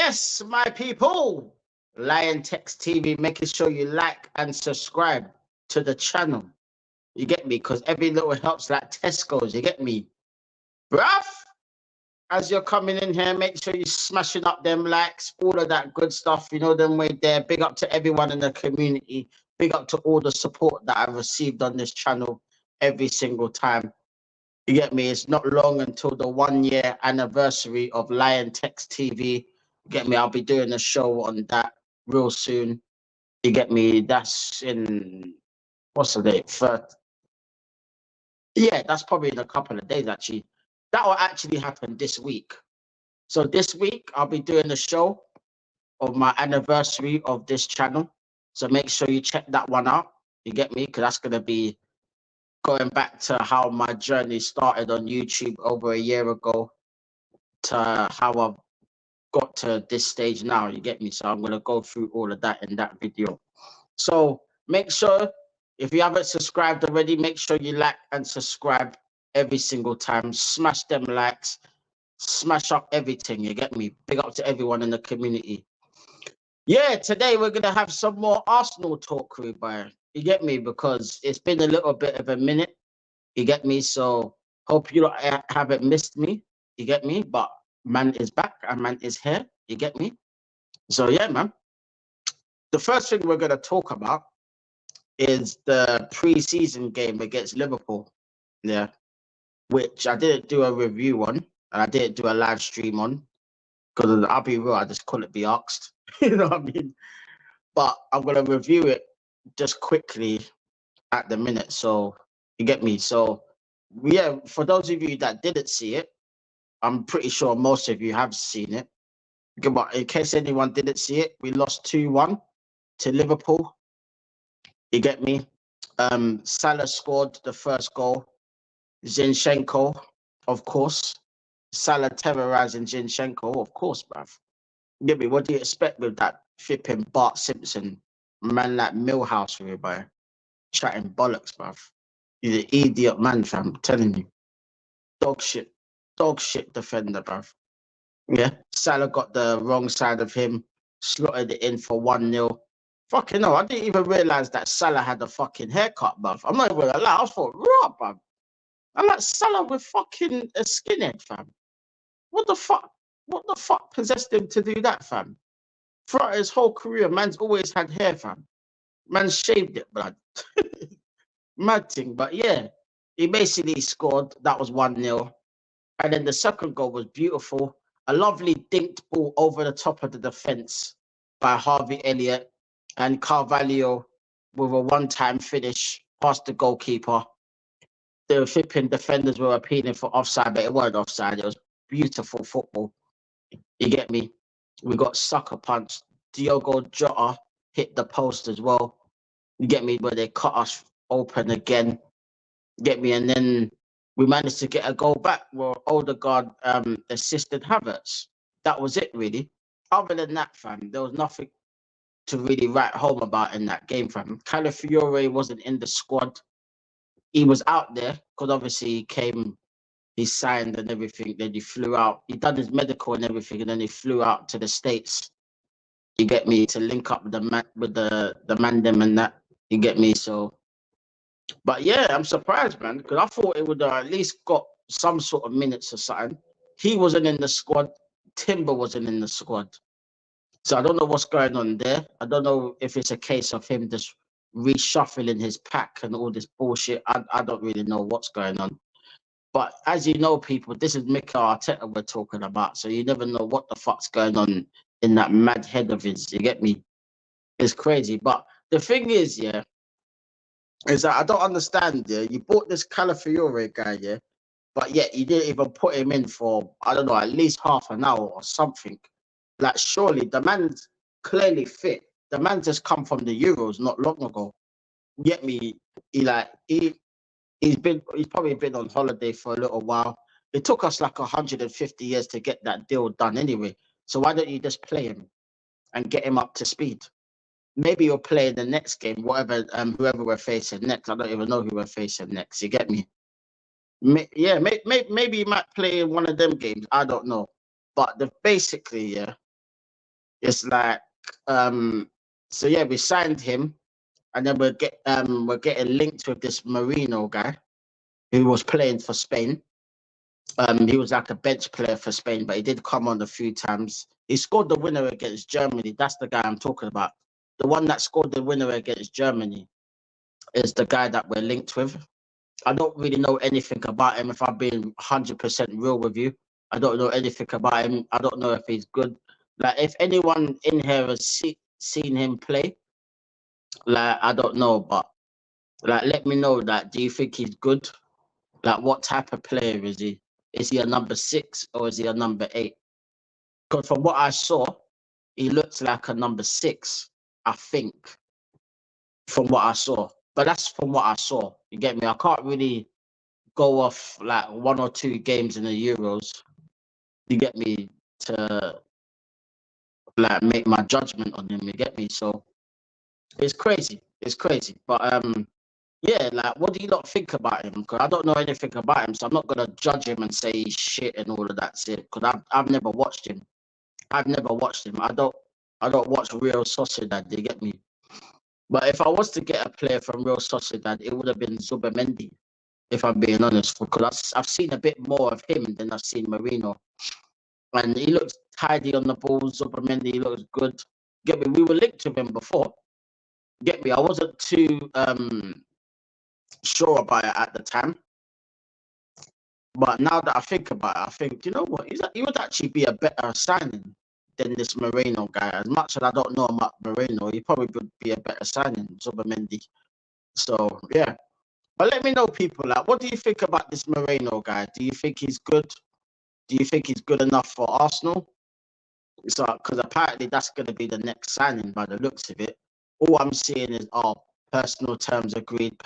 Yes, my people. Liontekz TV, making sure you like and subscribe to the channel. You get me? Because every little helps like Tesco's. You get me? Bruv, as you're coming in here, make sure you're smashing up them likes, all of that good stuff. You know them way there. Big up to everyone in the community. Big up to all the support that I've received on this channel every single time. You get me? It's not long until the 1-year anniversary of Liontekz TV. You get me? I'll be doing a show on that real soon. You get me? That's in, what's the date? First. Yeah, that's probably in a couple of days, actually. That will actually happen this week. So this week, I'll be doing a show of my anniversary of this channel. So make sure you check that one out. You get me? Because that's going to be going back to how my journey started on YouTube over a year ago to how I've got to this stage now. You get me? So I'm going to go through all of that in that video. So make sure, if you haven't subscribed already, make sure you like and subscribe every single time. Smash them likes, smash up everything. You get me? Big up to everyone in the community. Yeah, today we're going to have some more Arsenal talk, everybody. You get me? Because it's been a little bit of a minute. You get me? So hope you haven't missed me. You get me? But man is back and man is here. You get me? So yeah, man. The first thing we're going to talk about is the pre-season game against Liverpool. Yeah. Which I didn't do a review on. And I didn't do a live stream on. Because I'll be real, I just couldn't be asked. You know what I mean? But I'm going to review it just quickly at the minute. So you get me? So yeah, for those of you that didn't see it, I'm pretty sure most of you have seen it. But in case anyone didn't see it, we lost 2-1 to Liverpool. You get me? Salah scored the first goal. Zinchenko, of course. Salah terrorizing Zinchenko, of course, bruv. You get me? What do you expect with that flipping Bart Simpson, man like Millhouse, everybody? Chatting bollocks, bruv. He's an idiot man, fam, I'm telling you. Dog shit defender, bruv. Yeah, Salah got the wrong side of him, slotted it in for 1-0. Fucking no, I didn't even realize that Salah had a fucking haircut, bruv. I'm not even gonna lie, I was for raw, bruv. I'm like Salah with fucking a skinhead, fam. What the fuck? What the fuck possessed him to do that, fam? Throughout his whole career, man's always had hair, fam. Man shaved it, blood. Mad thing, but yeah, he basically scored. That was 1-0. And then the second goal was beautiful. A lovely dinked ball over the top of the defence by Harvey Elliott, and Carvalho with a one-time finish past the goalkeeper. The flipping defenders were appealing for offside, but it wasn't offside. It was beautiful football. You get me? We got sucker punched. Diogo Jota hit the post as well. You get me? But they cut us open again. Get me? And then we managed to get a goal back where Odegaard assisted Havertz. That was it, really. Other than that, fam, there was nothing to really write home about in that game, fam. Calafiore wasn't in the squad. He was out there because obviously he signed and everything. Then he flew out. He done his medical and everything, and then he flew out to the States. You get me? To link up with the Mandem and that. You get me? So. But yeah, I'm surprised, man, because I thought it would have at least got some sort of minutes or something. He wasn't in the squad. Timber wasn't in the squad. So I don't know what's going on there. I don't know if it's a case of him just reshuffling his pack and all this bullshit. I don't really know what's going on. But as you know, people, this is Mikel Arteta we're talking about. So you never know what the fuck's going on in that mad head of his. You get me? It's crazy. But the thing is, yeah, is that I don't understand, yeah. You bought this Calafiore guy, yeah, but yet you didn't even put him in for, I don't know, at least half an hour or something. Like, surely the man's clearly fit. The man just come from the Euros not long ago. Get me? He's probably been on holiday for a little while. It took us like 150 years to get that deal done anyway. So why don't you just play him and get him up to speed? Maybe you'll play in the next game, whoever we're facing next. I don't even know who we're facing next. You get me? Yeah, maybe you might play in one of them games. I don't know. But basically, yeah, It's like, so yeah, we signed him, and then we're getting linked with this Marino guy who was playing for Spain. He was like a bench player for Spain, but he did come on a few times. He scored the winner against Germany. That's the guy I'm talking about. The one that scored the winner against Germany is the guy that we're linked with. I don't really know anything about him, if I'm being 100% real with you. I don't know anything about him. I don't know if he's good. Like, if anyone in here has seen him play, like, I don't know, but like, let me know that. Do you think he's good? Like, what type of player is he? Is he a number 6 or is he a number 8? Because from what I saw, he looks like a number 6, I think, from what I saw. But that's from what I saw. You get me? I can't really go off like 1 or 2 games in the Euros. You get me, to like make my judgment on him. You get me? So it's crazy. It's crazy. But yeah, like, what do you not think about him? Because I don't know anything about him, so I'm not gonna judge him and say he's shit and all of that shit. Because I've never watched him. I've never watched him. I don't watch Real Sociedad. You get me? But if I was to get a player from Real Sociedad, it would have been Zubamendi, if I'm being honest, because I've seen a bit more of him than I've seen Marino. And he looks tidy on the ball. Zubamendi, he looks good. Get me? We were linked to him before. Get me? I wasn't too sure about it at the time. But now that I think about it, I think, you know what? He would actually be a better signing than this Moreno guy. As much as I don't know about Moreno, he probably would be a better signing, Zubamendi. So, yeah. But let me know, people, like, what do you think about this Moreno guy? Do you think he's good? Do you think he's good enough for Arsenal? So, because apparently that's going to be the next signing by the looks of it. All I'm seeing is, oh, personal terms agreed,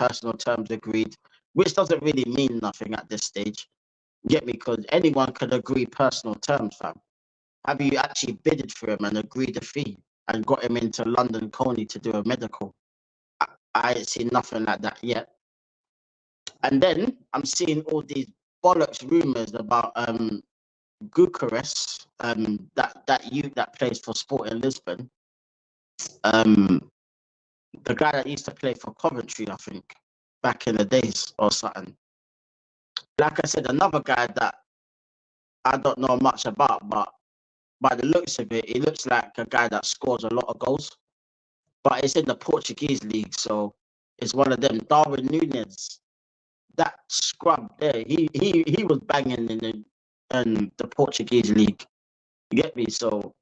which doesn't really mean nothing at this stage. Get me? Because anyone can agree personal terms, fam. Have you actually bidded for him and agreed a fee and got him into London Coney to do a medical? I ain't seen nothing like that yet. And then I'm seeing all these bollocks rumours about Bucharest, that youth that plays for Sporting Lisbon, the guy that used to play for Coventry, I think, back in the days or something. Like I said, another guy that I don't know much about, but by the looks of it, he looks like a guy that scores a lot of goals. But it's in the Portuguese league, so it's one of them. Darwin Núñez, that scrub there, he was banging in the Portuguese league. You get me? So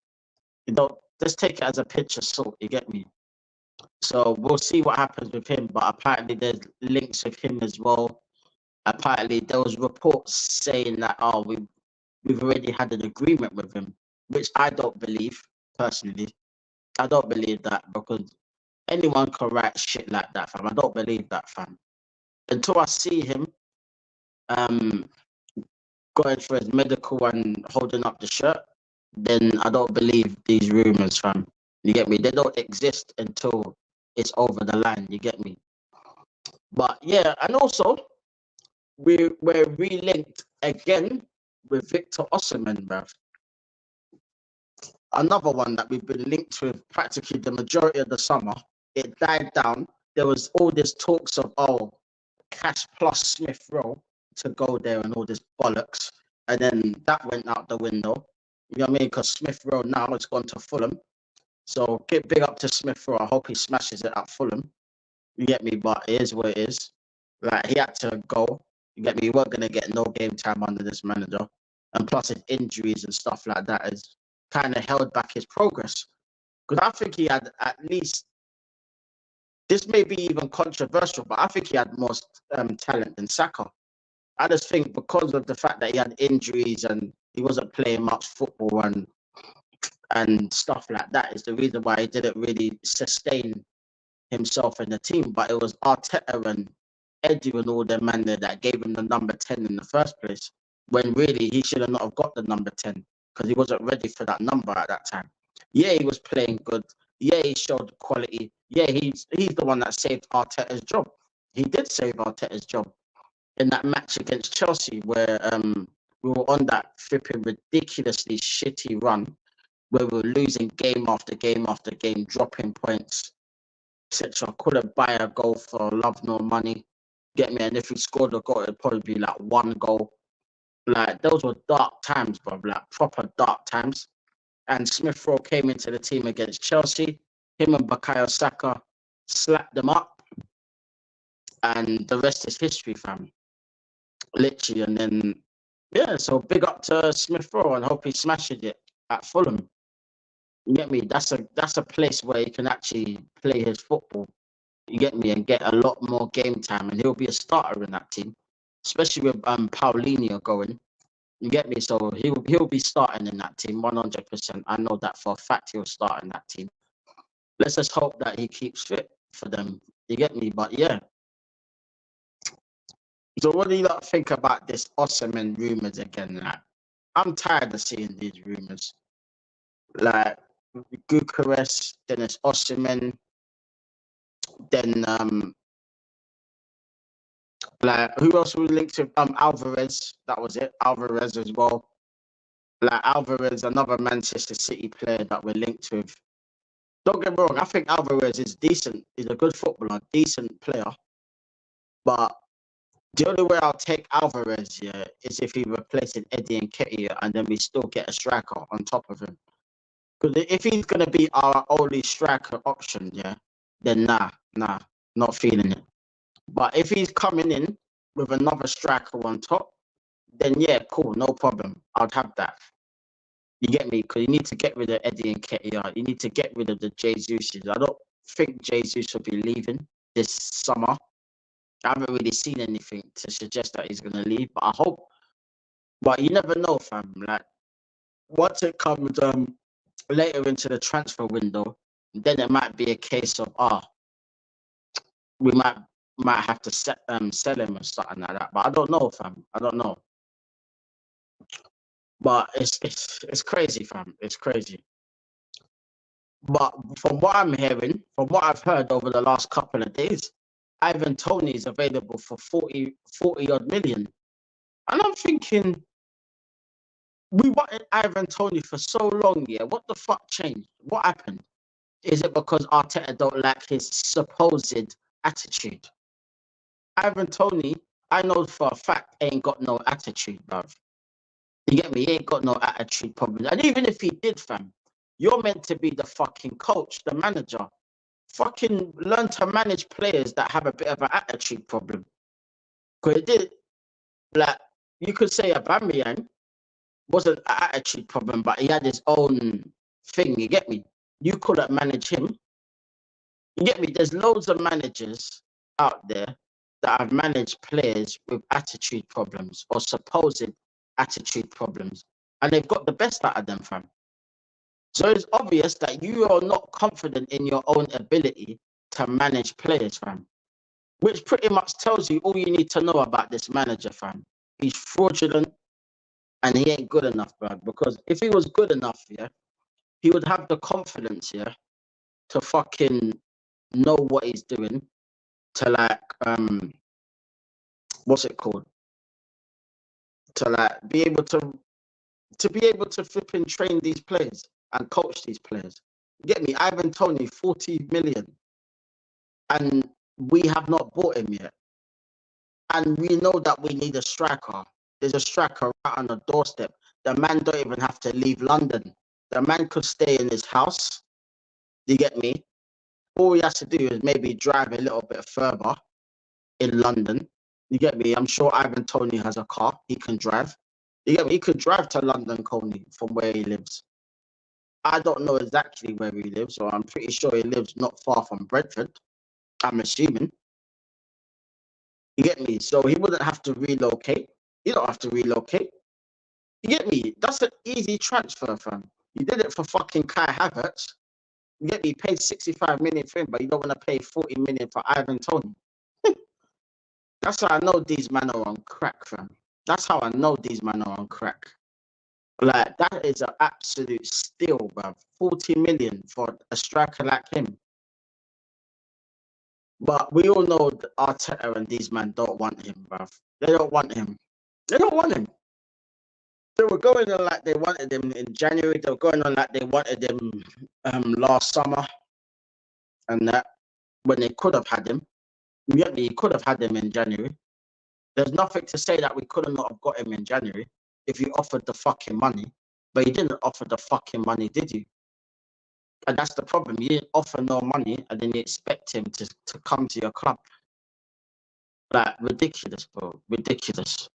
you don't just take it as a pinch of salt. You get me? So we'll see what happens with him. But apparently there's links with him as well. Apparently there was reports saying that, oh, we've already had an agreement with him, which I don't believe personally. I don't believe that, because anyone can write shit like that, fam. I don't believe that, fam. Until I see him um going for his medical and holding up the shirt, then I don't believe these rumors, fam. You get me? They don't exist until it's over the line. You get me? But yeah, and also we're relinked again with Victor Osimhen, bruv. Another one that we've been linked with practically the majority of the summer. It died down. There was all this talks of, oh, cash plus Smith Rowe to go there and all this bollocks. And then that went out the window. You know what I mean? Because Smith Rowe now has gone to Fulham. So get big up to Smith Rowe. I hope he smashes it at Fulham. You get me? But it is what it is. Like, he had to go. You get me? He weren't going to get no game time under this manager. And plus his injuries and stuff like that has kind of held back his progress. Because I think he had at least, this may be even controversial, but I think he had more talent than Saka. I just think because of the fact that he had injuries and he wasn't playing much football and stuff like that is the reason why he didn't really sustain himself in the team. But it was Arteta and Eddie and all them man there that gave him the number 10 in the first place, when really he should have not have got the number 10, because he wasn't ready for that number at that time. Yeah, he was playing good. Yeah, he showed quality. Yeah, he's the one that saved Arteta's job. He did save Arteta's job in that match against Chelsea, where we were on that flipping ridiculously shitty run. where we're losing game after game after game, dropping points, etc. Couldn't buy a goal for love nor money. Get me? And if we scored a goal, it'd probably be like one goal. Like, those were dark times, bro. Like, proper dark times. And Smith Rowe came into the team against Chelsea. Him and Bukayo Saka slapped them up. And the rest is history, fam. Literally. And then, yeah, so big up to Smith Rowe and hope he smashes it at Fulham. You get me? That's a place where he can actually play his football. You get me? And get a lot more game time. And he'll be a starter in that team. Especially with Paulinho going. You get me? So he'll be starting in that team 100%. I know that for a fact he'll start in that team. Let's just hope that he keeps fit for them. You get me? But yeah. So what do you lot think about this Osimhen rumours again? Like, I'm tired of seeing these rumours. Like, Bucharest, then it's Osimhen, then like, who else we linked to? Alvarez, that was it. Alvarez as well. Like, Alvarez, another Manchester City player that we're linked with. Don't get me wrong, I think Alvarez is decent. He's a good footballer, decent player. But the only way I'll take Alvarez, yeah, is if he replaces Eddie Nketiah and then we still get a striker on top of him. Because if he's going to be our only striker option, yeah, then nah, not feeling it. But if he's coming in with another striker on top, then yeah, cool, no problem. I'd have that. You get me? Because you need to get rid of Eddie Nketiah. You need to get rid of the Jesus. I don't think Jesus will be leaving this summer. I haven't really seen anything to suggest that he's going to leave, but I hope. But you never know, fam. Like, once it comes later into the transfer window, then it might be a case of we might have to sell him or something like that. But I don't know, fam. I don't know. But it's crazy, fam. It's crazy. But from what I'm hearing, from what I've heard over the last couple of days, Ivan Toney is available for 40 odd million. And I'm thinking, we wanted Ivan Toney for so long, yeah. What the fuck changed? What happened? Is it because Arteta don't like his supposed attitude? Ivan Toney, I know for a fact, ain't got no attitude, bruv. You get me? He ain't got no attitude problem. And even if he did, fam, you're meant to be the fucking coach, the manager. Fucking learn to manage players that have a bit of an attitude problem. Because it did, like, you could say Aubameyang wasn't an attitude problem, but he had his own thing. You get me? You couldn't manage him. You get me? There's loads of managers out there that have managed players with attitude problems or supposed attitude problems, and they've got the best out of them, fam. So it's obvious that you are not confident in your own ability to manage players, fam. Which pretty much tells you all you need to know about this manager, fam. He's fraudulent and he ain't good enough, bro. Because if he was good enough, yeah, he would have the confidence, yeah, to fucking know what he's doing, to like what's it called? To like be able to flip and train these players and coach these players. You get me? Ivan Toney, 40 million. And we have not bought him yet. And we know that we need a striker. There's a striker right on the doorstep. The man don't even have to leave London. The man could stay in his house. You get me? All he has to do is maybe drive a little bit further in London. You get me? I'm sure Ivan Toney has a car. He can drive. You get me? He could drive to London, Coney, from where he lives. I don't know exactly where he lives, so I'm pretty sure he lives not far from Brentford. I'm assuming. You get me? So he wouldn't have to relocate. You don't have to relocate. You get me? That's an easy transfer, fam. You did it for fucking Kai Havertz. You get me? You paid 65 million for him, but you don't want to pay 40 million for Ivan Toney. That's how I know these men are on crack, fam. That's how I know these men are on crack. Like, that is an absolute steal, bruv. 40 million for a striker like him. But we all know that Arteta and these men don't want him, bruv. They don't want him. They don't want him. They were going on like they wanted him in January. They were going on like they wanted him last summer, and that when they could have had him. Yeah, you could have had him in January. There's nothing to say that we could have not have got him in January if you offered the fucking money. But you didn't offer the fucking money, did you? And that's the problem. You didn't offer no money, and then you expect him to come to your club. Like, ridiculous, bro. Ridiculous.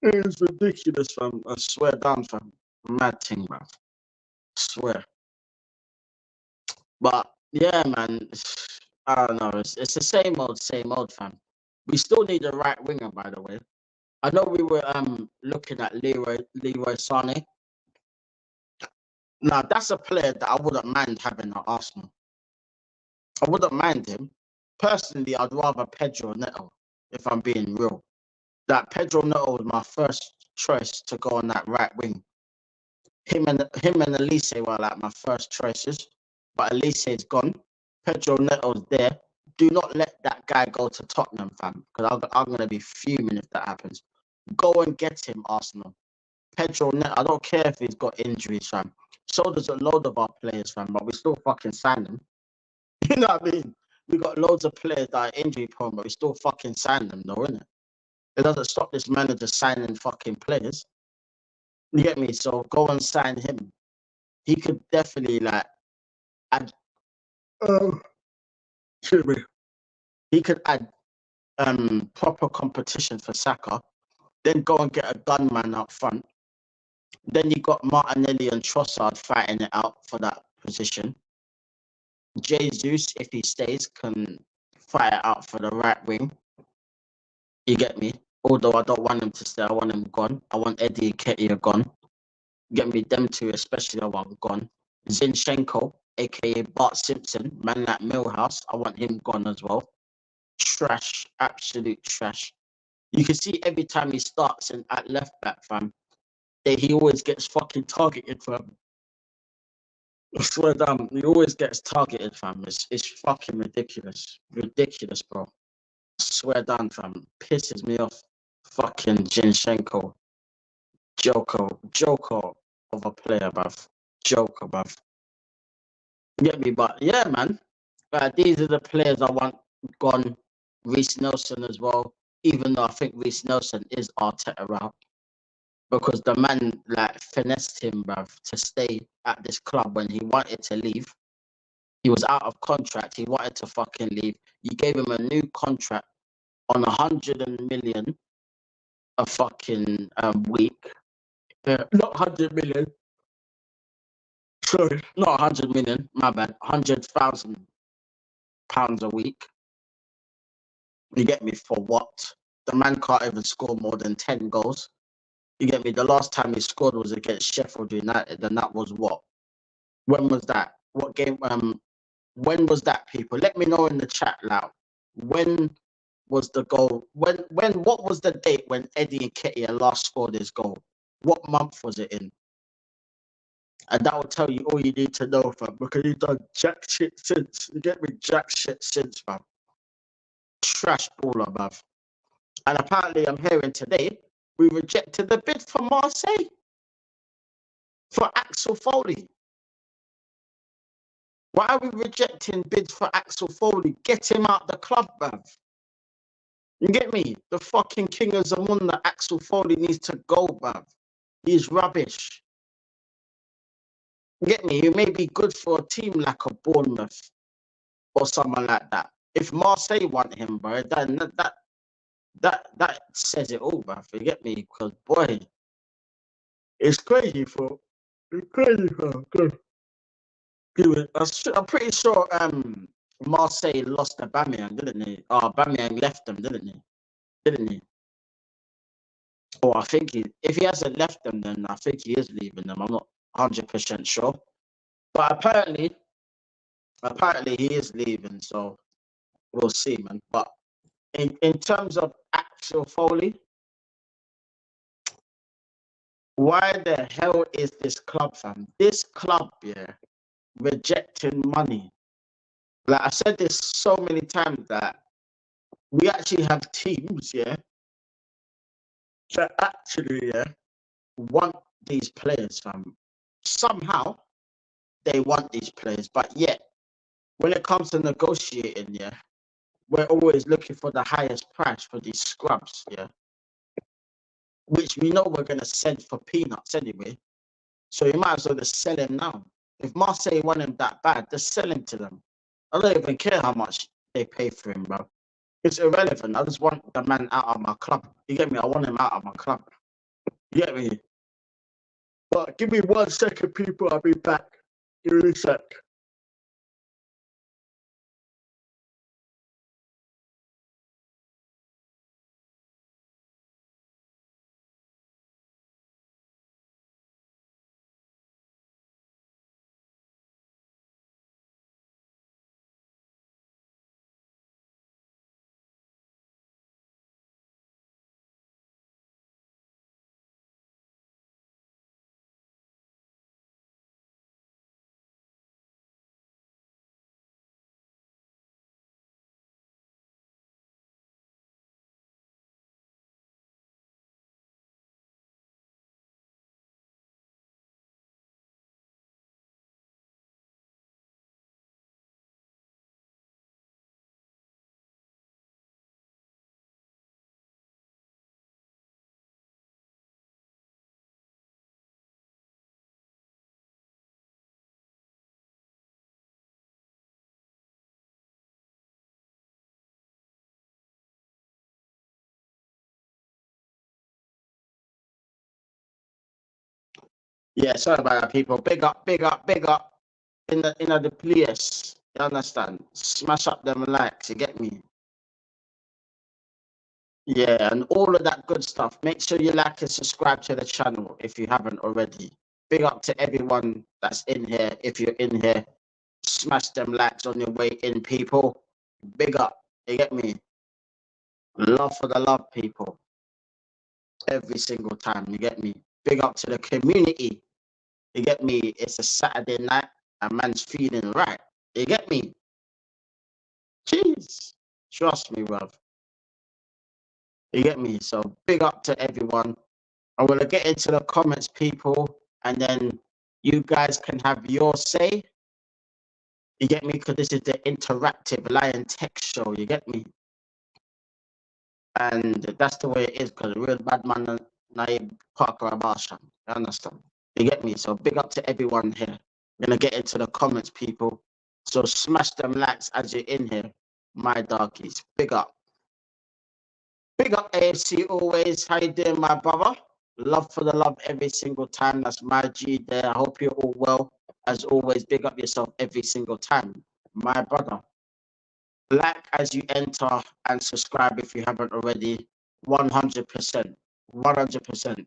It is ridiculous, fam. I swear down, fam. Mad thing, bro. I swear. But, yeah, man. I don't know. It's the same old, fam. We still need a right winger, by the way. I know we were looking at Leroy Sané. Now, that's a player that I wouldn't mind having at Arsenal. I wouldn't mind him. Personally, I'd rather Pedro Neto, if I'm being real. That Pedro Neto was my first choice to go on that right wing. Him and Elise were like my first choices, but Elise is gone. Pedro Neto's there. Do not let that guy go to Tottenham, fam, because I'm going to be fuming if that happens. Go and get him, Arsenal. Pedro Neto, I don't care if he's got injuries, fam. So does a load of our players, fam, but we still fucking sign them. You know what I mean? We got loads of players that are injury prone, but we still fucking sign them, though, innit? It doesn't stop this manager signing fucking players. You get me? So go and sign him. He could definitely like add. Excuse me. He could add proper competition for Saka. Then go and get a gunman up front. Then you got Martinelli and Trossard fighting it out for that position. Jesus, if he stays, can fight it out for the right wing. You get me? Although I don't want him to stay, I want him gone. I want Eddie Nketiah gone. Get me them two, especially I want gone. Zinchenko, aka Bart Simpson, man like Millhouse, I want him gone as well. Trash, absolute trash. You can see every time he starts at left back, fam, that he always gets fucking targeted, fam. I swear down, he always gets targeted, fam. It's fucking ridiculous. Ridiculous, bro. I swear down, fam. Pisses me off. Fucking Zinchenko. Joker of a player, bruv. Joker, bruv. Get me? But yeah, man. These are the players I want gone. Reece Nelson as well. Even though I think Reece Nelson is Arteta out. Because the man like finessed him, bruv, to stay at this club when he wanted to leave. He was out of contract. He wanted to fucking leave. You gave him a new contract on 100 million a fucking week. Not 100 million. Sorry, not 100 million. My bad. £100,000 a week. You get me? For what? The man can't even score more than 10 goals. You get me? The last time he scored was against Sheffield United, and that was what? When was that? What game? When was that, people? Let me know in the chat, loud. When was the goal? What was the date when Eddie Nketiah last scored his goal? What month was it in? And that will tell you all you need to know, fam, because he's done jack shit since. You get me? Jack shit since, fam. Trash baller, bruv. And apparently, I'm hearing today, we rejected the bid for Marseille for Axel Foley. Why are we rejecting bids for Axel Foley? Get him out the club, bruv. You get me? The fucking king of Zamunda, Axel Foley, needs to go, bruv. He's rubbish. You get me? He may be good for a team like a Bournemouth or someone like that. If Marseille want him, bro, then that says it all, bruv. You get me? Because boy, it's crazy for. It's crazy for. I'm pretty sure Marseille lost Aubameyang, didn't he? Oh, Aubameyang left them, didn't he? Didn't he? Or I think if he hasn't left them, then I think he is leaving them. I'm not 100% sure. But apparently he is leaving, so we'll see, man. But in terms of Axel Foley, why the hell is this club, fam? This club, yeah, rejecting money. Like I said this so many times that we actually have teams, yeah, that actually want these players. Somehow they want these players, but yet when it comes to negotiating, we're always looking for the highest price for these scrubs, which we know we're gonna send for peanuts anyway. So you might as well just sell him now. If Marseille want him that bad, just sell him to them. I don't even care how much they pay for him, bro. It's irrelevant. I just want the man out of my club. You get me? I want him out of my club. You get me? But give me 1 second, people. I'll be back. Give me a sec. Yeah, sorry about that, people. Big up, big up, big up. In the place. You understand? Smash up them likes. You get me? Yeah, and all of that good stuff. Make sure you like and subscribe to the channel if you haven't already. Big up to everyone that's in here. If you're in here, smash them likes on your way in, people. Big up. You get me? Love for the love, people. Every single time. You get me? Big up to the community. You get me? It's a Saturday night and man's feeling right. You get me? Jeez. Trust me, bruv. You get me? So big up to everyone. I'm going to get into the comments, people, and then you guys can have your say. You get me? Because this is the interactive Liontekz show. You get me? And that's the way it is, because real bad man, Naib Parker Abasha. You understand? You get me? So big up to everyone here. I'm going to get into the comments, people. So smash them likes as you're in here, my darkies. Big up. Big up AFC always. How you doing, my brother? Love for the love every single time. That's my G there. I hope you're all well. As always, big up yourself every single time, my brother. Like as you enter and subscribe if you haven't already. 100%. 100%.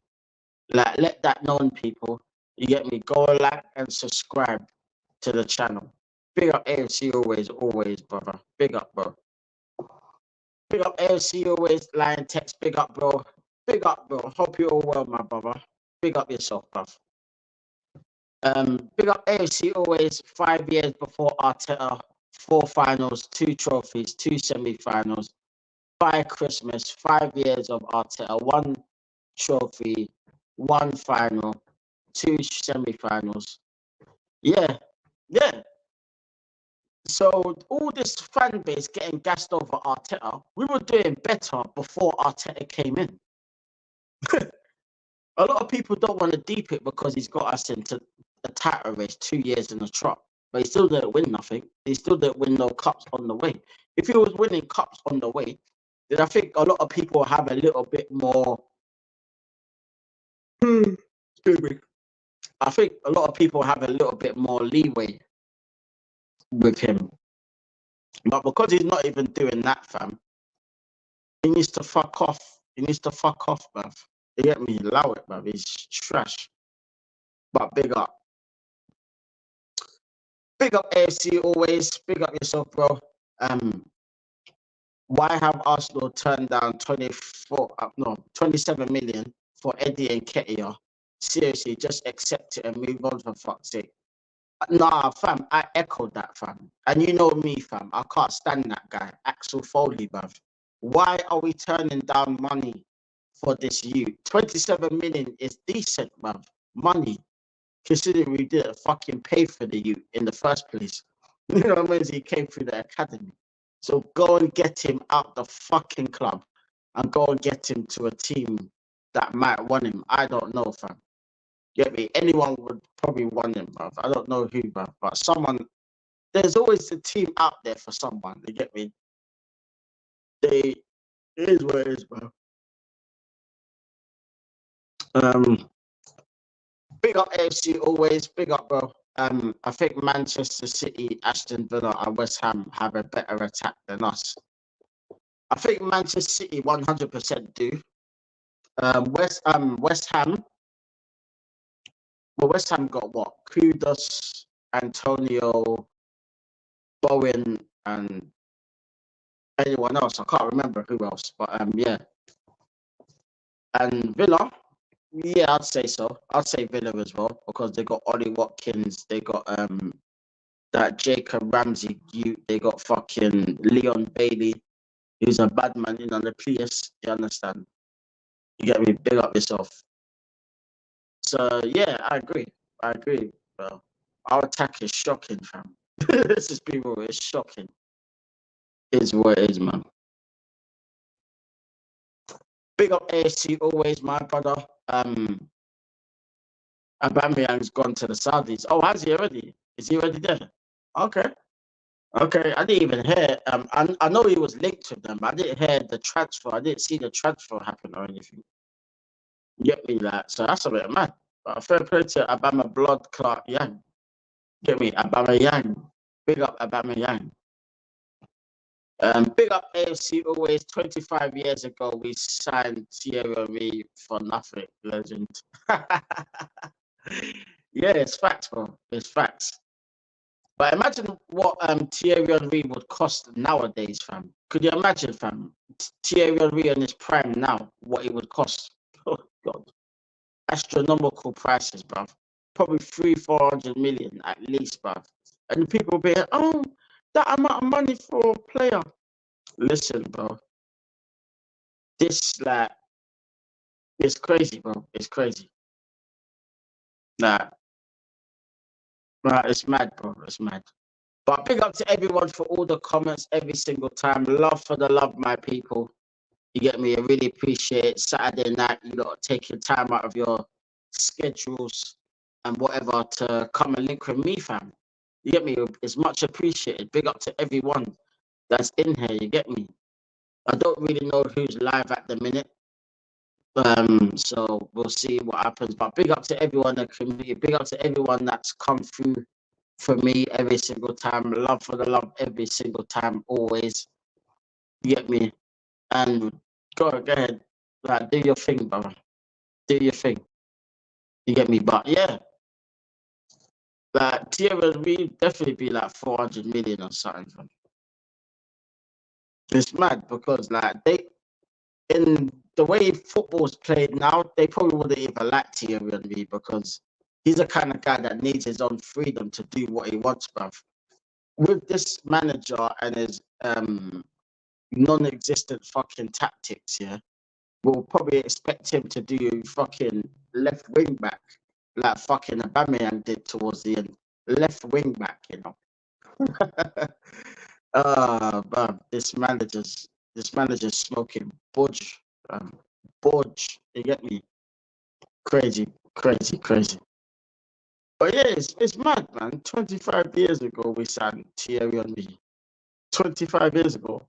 Like, let that known, people. You get me? Go like and subscribe to the channel. Big up AFC always, always, brother. Big up, bro. Big up AFC always, Liontekz. Big up, bro. Big up, bro. Hope you're all well, my brother. Big up yourself, bruv. Big up AFC always. 5 years before Arteta, 4 finals, 2 trophies, 2 semi-finals. By Christmas, 5 years of Arteta, 1 trophy, 1 final, 2 semi-finals. Yeah, yeah. So all this fan base getting gassed over Arteta, we were doing better before Arteta came in. A lot of people don't want to deep it because he's got us into a title race 2 years in a trot, but he still didn't win nothing. He still didn't win no cups on the way. If he was winning cups on the way, then I think a lot of people have a little bit more. Excuse me. I think a lot of people have a little bit more leeway with him, but because he's not even doing that, fam, he needs to fuck off. He needs to fuck off, bruv. You get me? Allow it, bruv. He's trash. But big up. Big up AFC always. Big up yourself, bro. Why have Arsenal turned down 27 million for Eddie and Nketiah? Seriously, just accept it and move on for fuck's sake. Nah, fam, I echoed that, fam. And you know me, fam. I can't stand that guy, Axel Foley, bruv. Why are we turning down money for this youth. 27 million is decent, bruv. Money. Considering we didn't fucking pay for the youth in the first place. You know what I mean? He came through the academy. So go and get him out the fucking club and go and get him to a team that might want him. I don't know, fam. Get me? Anyone would probably want him, bruv. I don't know who, bruv. But someone, there's always a team out there for someone. You get me? It is what it is, bruv. Big up AFC always. Big up, bro. I think Manchester City, Aston Villa, and West Ham have a better attack than us. I think Manchester City 100% do. West Ham. Well, West Ham got what? Kudus, Antonio, Bowen, and anyone else. I can't remember who else, but yeah. And Villa, yeah, I'd say so. I'd say Villa as well because they got Ollie Watkins. They got that Jacob Ramsey. They got fucking Leon Bailey. Who's a bad man in on the place. You understand? You get me? Big up yourself. So yeah, I agree. Bro. Our attack is shocking, fam. This is people. It's shocking. Is what it is, man. Big up AFC always, my brother. Aubameyang's gone to the Saudis. Oh, has he already? Is he already there? Okay. Okay, I didn't even hear. I know he was linked to them, but I didn't hear the transfer. I didn't see the transfer happen or anything. Get me that? So that's a bit mad. But fair play to Abama Blood Clot Yang. Get me? Abama Yang. Big up Abama Yang. Big up AFC always. 25 years ago, we signed Thierry Henry for nothing. Legend. Yeah, it's facts, bro. It's facts. But imagine what Thierry Henry would cost nowadays, fam. Could you imagine, fam? Thierry Henry in his prime now, what it would cost? Oh God, astronomical prices, bruv. Probably 300-400 million at least, bruv. And people be like, oh, that amount of money for a player. Listen, bro. This it's crazy, bro. It's crazy. Nah, it's mad, bro. It's mad. But big up to everyone for all the comments every single time. Love for the love, my people. You get me? I really appreciate it. Saturday night, you got to take your time out of your schedules and whatever to come and link with me, fam. You get me? It's much appreciated. Big up to everyone that's in here. You get me? I don't really know who's live at the minute. So we'll see what happens. But big up to everyone in the community. Big up to everyone that's come through for me every single time. Love for the love every single time, always. You get me? And go ahead. Like, do your thing, brother. Do your thing. You get me? But yeah. Like Thierry will definitely be like 400 million or something. It's mad because like in the way football's played now, they probably wouldn't even like Thierry Henry because he's the kind of guy that needs his own freedom to do what he wants, bruv. With this manager and his non-existent fucking tactics, yeah, we'll probably expect him to do fucking left wing back like fucking Aubameyang did towards the end. Left wing back, you know. Man, this manager's smoking budge. Budge. You get me? Crazy. But yeah, it's mad, man. 25 years ago we signed Thierry Henry. 25 years ago.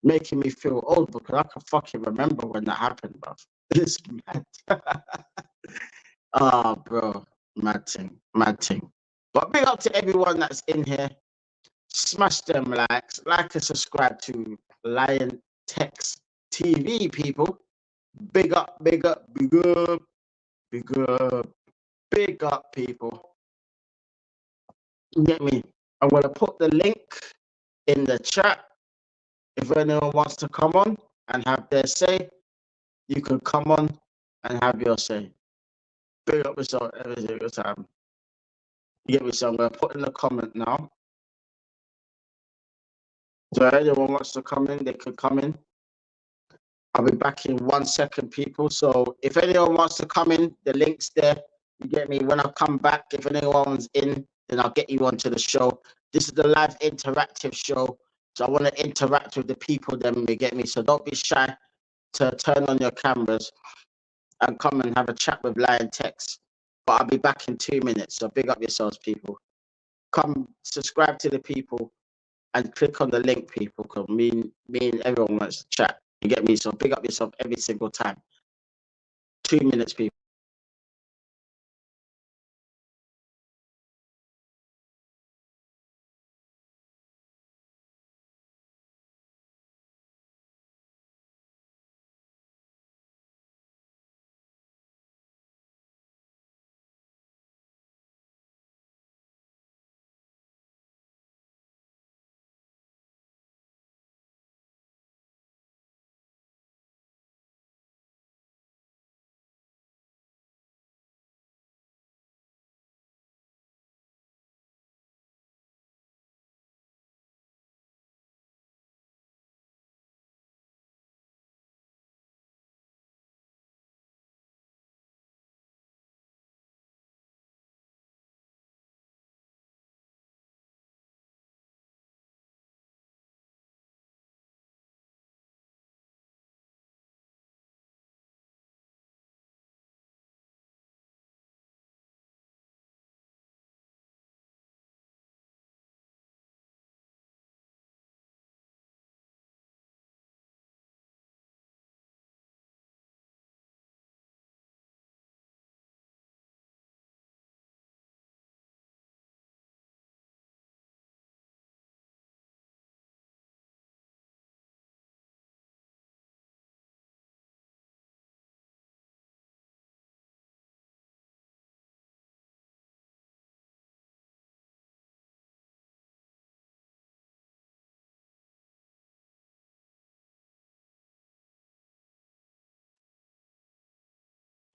Making me feel old because I can fucking remember when that happened, bro. It's mad. Bro. Mad thing. But big up to everyone that's in here. Smash them likes, like and subscribe to Liontekz TV, people. Big up, people. You get me? I'm gonna put the link in the chat. If anyone wants to come on and have their say, you can come on and have your say. Big up yourself every single time. You get me? So I'm gonna put in the comment now. So anyone wants to come in, they could come in. I'll be back in 1 second, people. So if anyone wants to come in, the link's there. You get me? When I come back, if anyone's in, then I'll get you onto the show. This is the live interactive show. So I want to interact with the people, then you get me? So don't be shy to turn on your cameras and come and have a chat with Liontekz. But I'll be back in 2 minutes. So big up yourselves, people. Come subscribe to the people and click on the link, people, because me and everyone wants to chat. You get me? So big up yourself every single time. 2 minutes, people.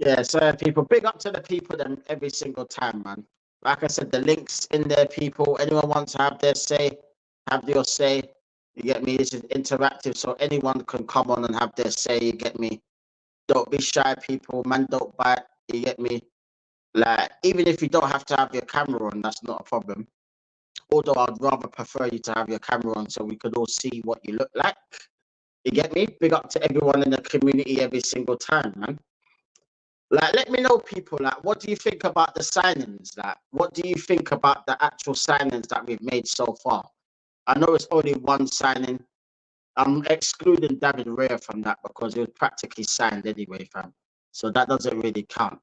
Yeah, so people, big up to the people then every single time, man. Like I said, the links in there, people. Anyone wants to have their say, have your say. You get me? This is interactive, so anyone can come on and have their say. You get me? Don't be shy, people. Man, don't bite. You get me? Like, even if you don't have to have your camera on, that's not a problem. Although I'd rather prefer you to have your camera on so we could all see what you look like. You get me? Big up to everyone in the community every single time, man. Like, let me know, people, like, what do you think about the signings? Like, what do you think about the actual signings that we've made so far? I know it's only one signing. I'm excluding David Raya from that because it was practically signed anyway, fam. So that doesn't really count.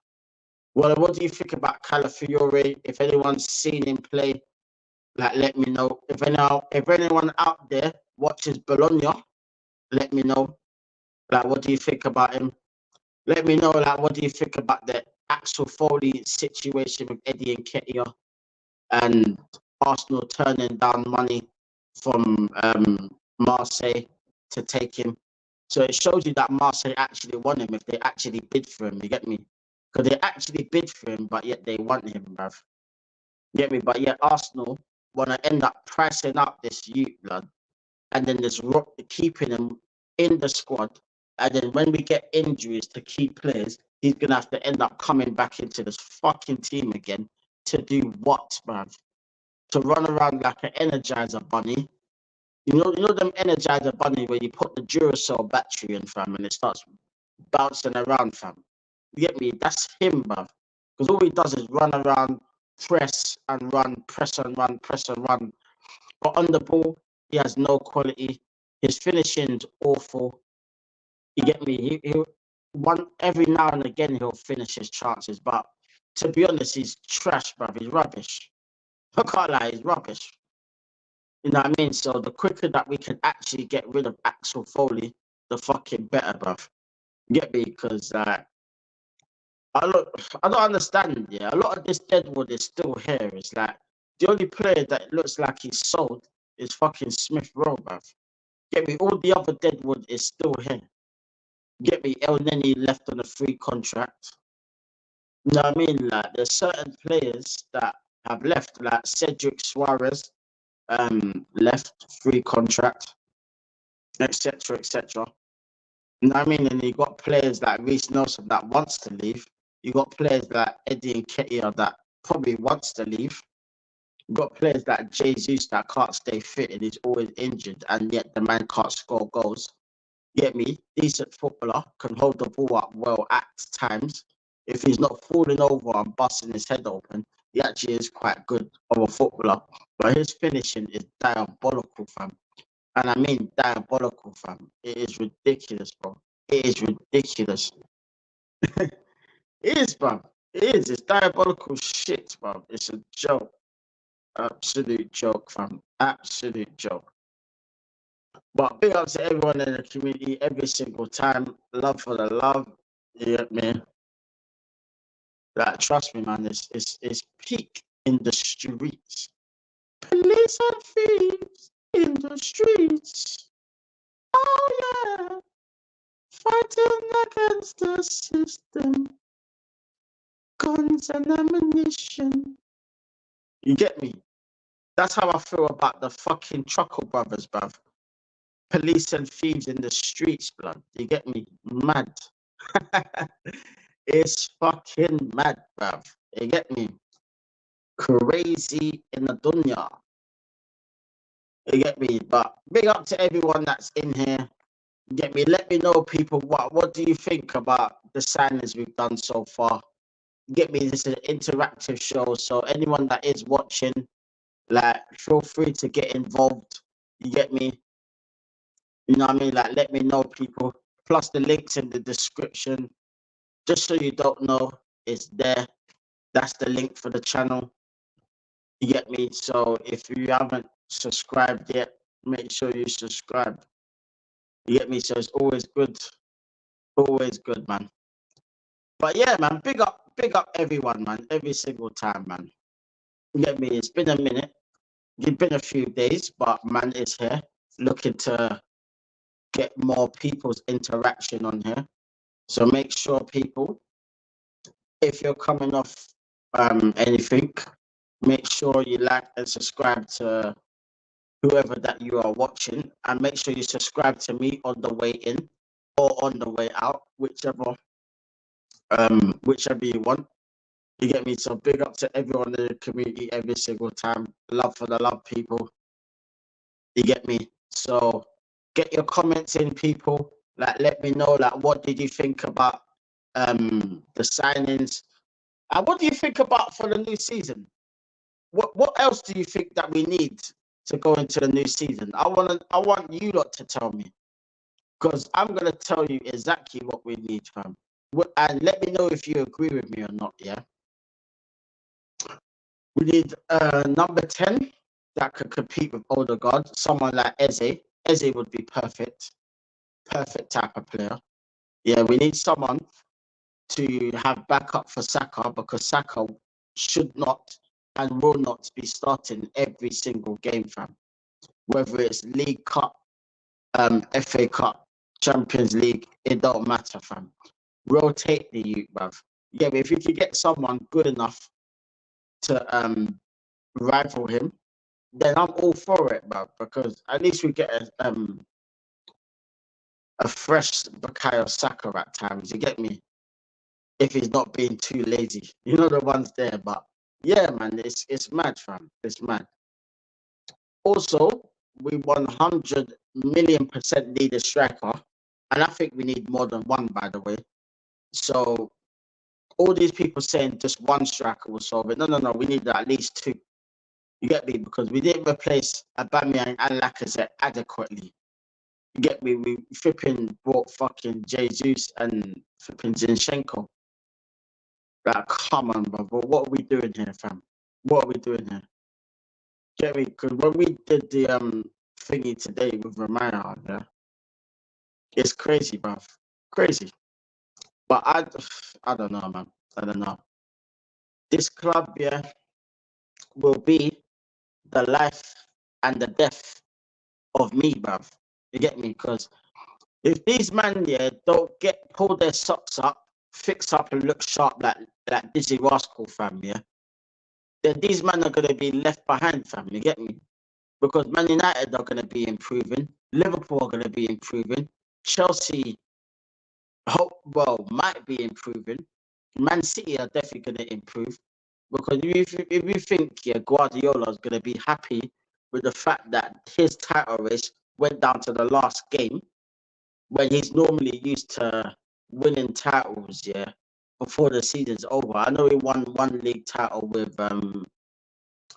Well, what do you think about Calafiore? If anyone's seen him play, like, let me know. If anyone out there watches Bologna, let me know. Like, what do you think about him? Let me know, like, what do you think about the Axel Foley situation with Eddie Nketiah and Arsenal turning down money from Marseille to take him? So it shows you that Marseille actually want him if they actually bid for him. You get me? Because they actually bid for him, but yet they want him, bruv. You get me? But yet Arsenal want to end up pricing up this youth, blood, and then there's keeping him in the squad. And then when we get injuries to key players, he's gonna have to end up coming back into this fucking team again to do what, bruv? To run around like an Energizer bunny. You know them Energizer bunny where you put the Duracell battery in, fam, and it starts bouncing around, fam. You get me? That's him, bruv. Because all he does is run around, press and run, press and run, press and run. But on the ball, he has no quality. His finishing's awful. You get me? He'll one every now and again he'll finish his chances, but to be honest, he's trash, bruv. He's rubbish. I can't lie, he's rubbish. You know what I mean? So the quicker that we can actually get rid of Axel Foley, the fucking better, bruv. Get me? Because I don't understand. Yeah, a lot of this deadwood is still here. It's like the only player that looks like he's sold is fucking Smith Rowe, bruv. Get me? All the other deadwood is still here. Get me? El Neni left on a free contract. You know what I mean? Like, there's certain players that have left, like Cedric Suarez, left free contract, etc., etc. You know what I mean? And you got players like Reece Nelson that wants to leave. You got players like Eddie Nketiah that probably wants to leave. You got players like Jesus that can't stay fit and he's always injured, and yet the man can't score goals. You get me? Decent footballer, can hold the ball up well at times. If he's not falling over and busting his head open, he actually is quite good of a footballer. But his finishing is diabolical, fam. And I mean diabolical, fam. It is ridiculous, bro. It is ridiculous. It is, bro. It is. It's diabolical shit, bro. It's a joke. Absolute joke, fam. Absolute joke. But big up to everyone in the community every single time. Love for the love. You get me? Like, trust me, man. It's peak in the streets. Police and thieves in the streets. Oh, yeah. Fighting against the system. Guns and ammunition. You get me? That's how I feel about the fucking Truckle Brothers, bruv. Police and thieves in the streets, blood. You get me? Mad. It's fucking mad, bruv. You get me? Crazy in the dunya. You get me? But big up to everyone that's in here. You get me? Let me know, people, what do you think about the signings we've done so far? You get me? This is an interactive show, so anyone that is watching, like, feel free to get involved. You get me? You know what I mean? Like, let me know, people. Plus the links in the description. Just so you don't know, it's there. That's the link for the channel. You get me? So if you haven't subscribed yet, make sure you subscribe. You get me? So it's always good. Always good, man. But yeah, man, big up everyone, man. Every single time, man. You get me? It's been a minute. It's been a few days, but man is here. Looking to get more people's interaction on here. So make sure, people, if you're coming off anything, make sure you like and subscribe to whoever that you are watching, and make sure you subscribe to me on the way in or on the way out, whichever you want. You get me? So big up to everyone in the community every single time. Love for the love, people. You get me? So get your comments in, people. Like, let me know, like, what did you think about the signings? And what do you think about for the new season? What else do you think that we need to go into the new season? I want you lot to tell me, because I'm gonna tell you exactly what we need, fam. And let me know if you agree with me or not. Yeah, we need number 10 that could compete with Odegaard. Someone like Eze. Eze would be perfect type of player. Yeah, we need someone to have backup for Saka, because Saka should not and will not be starting every single game, fam. Whether it's League Cup, FA Cup, Champions League, it don't matter, fam. Rotate the youth, bruv. Yeah, but if you could get someone good enough to rival him, then I'm all for it, bruv, because at least we get a fresh Bukayo Saka at times. You get me? If he's not being too lazy, you know, the ones there. But yeah, man, it's mad, fam. It's mad. Also, we 100,000,000% need a striker, and I think we need more than one, by the way. So all these people saying just one striker will solve it. No, no, no. We need at least two. You get me? Because we didn't replace Aubameyang and Lacazette adequately. You get me? We flipping brought fucking Jesus and flipping Zinchenko. Like, come on, bro. What are we doing here, fam? What are we doing here? Get me? Because when we did the thingy today with Romano, yeah, it's crazy, bro. Crazy. But I don't know, man. I don't know. This club, yeah, will be the life and the death of me, bruv. You get me? Because if these men, yeah, don't pull their socks up, fix up and look sharp like Dizzy Rascal, fam, yeah, then these men are gonna be left behind, fam. You get me? Because Man United are gonna be improving, Liverpool are gonna be improving, Chelsea Well, might be improving. Man City are definitely going to improve because if you think Guardiola is going to be happy with the fact that his title race went down to the last game when he's normally used to winning titles, before the season's over. I know he won one league title with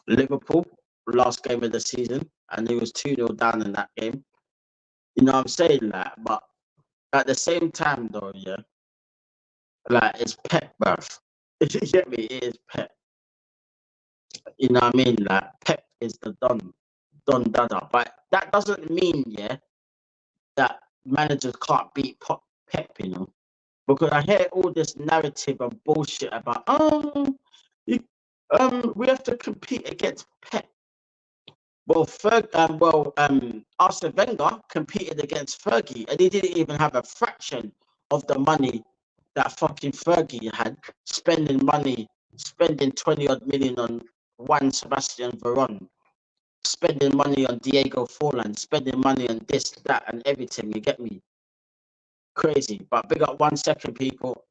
Liverpool last game of the season, and he was 2-0 down in that game. You know what I'm saying? Like, but at the same time, though, like it's Pep, bruv. You get me? It is Pep. You know what I mean? Like Pep is the Don Dada. But that doesn't mean, that managers can't beat Pep, because I hear all this narrative and bullshit about you, we have to compete against Pep. Well, Arsene Wenger competed against Fergie, and he didn't even have a fraction of the money that fucking Fergie had, spending 20 odd million on Juan Sebastian Veron, spending money on Diego Forlan, spending money on this, that, and everything. You get me? Crazy. But big up 1 second, people.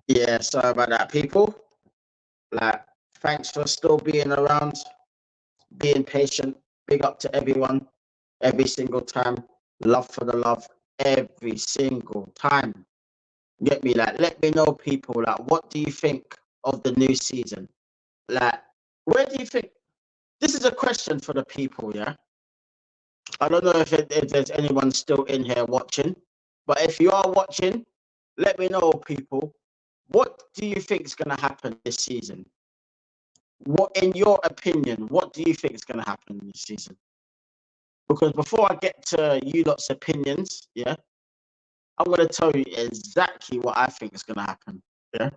Yeah, sorry about that, people. Like, thanks for still being around, being patient. Big up to everyone, every single time. Love for the love, every single time. Get me? Like, let me know, people. Like, what do you think of the new season? Like, where do you think? This is a question for the people. Yeah, I don't know if there's anyone still in here watching, but if you are watching, let me know, people. What do you think is going to happen this season? What, in your opinion, what do you think is going to happen this season? Because before I get to you lot's opinions, I'm going to tell you exactly what I think is going to happen. Yeah,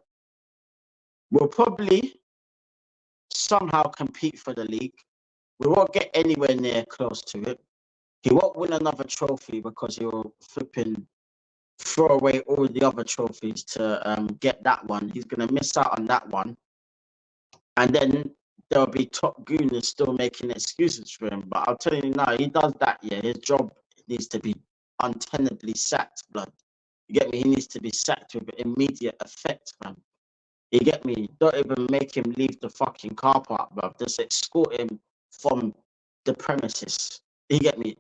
we'll probably somehow compete for the league. We won't get anywhere near close to it. He won't win another trophy because he'll flipping throw away all the other trophies to get that one. He's going to miss out on that one. And then there'll be top gooners still making excuses for him. But I'll tell you now, he does that, his job needs to be untenably sacked, blood. You get me? He needs to be sacked with immediate effect, man. You get me? Don't even make him leave the fucking car park, bro. Just escort him from the premises. You get me?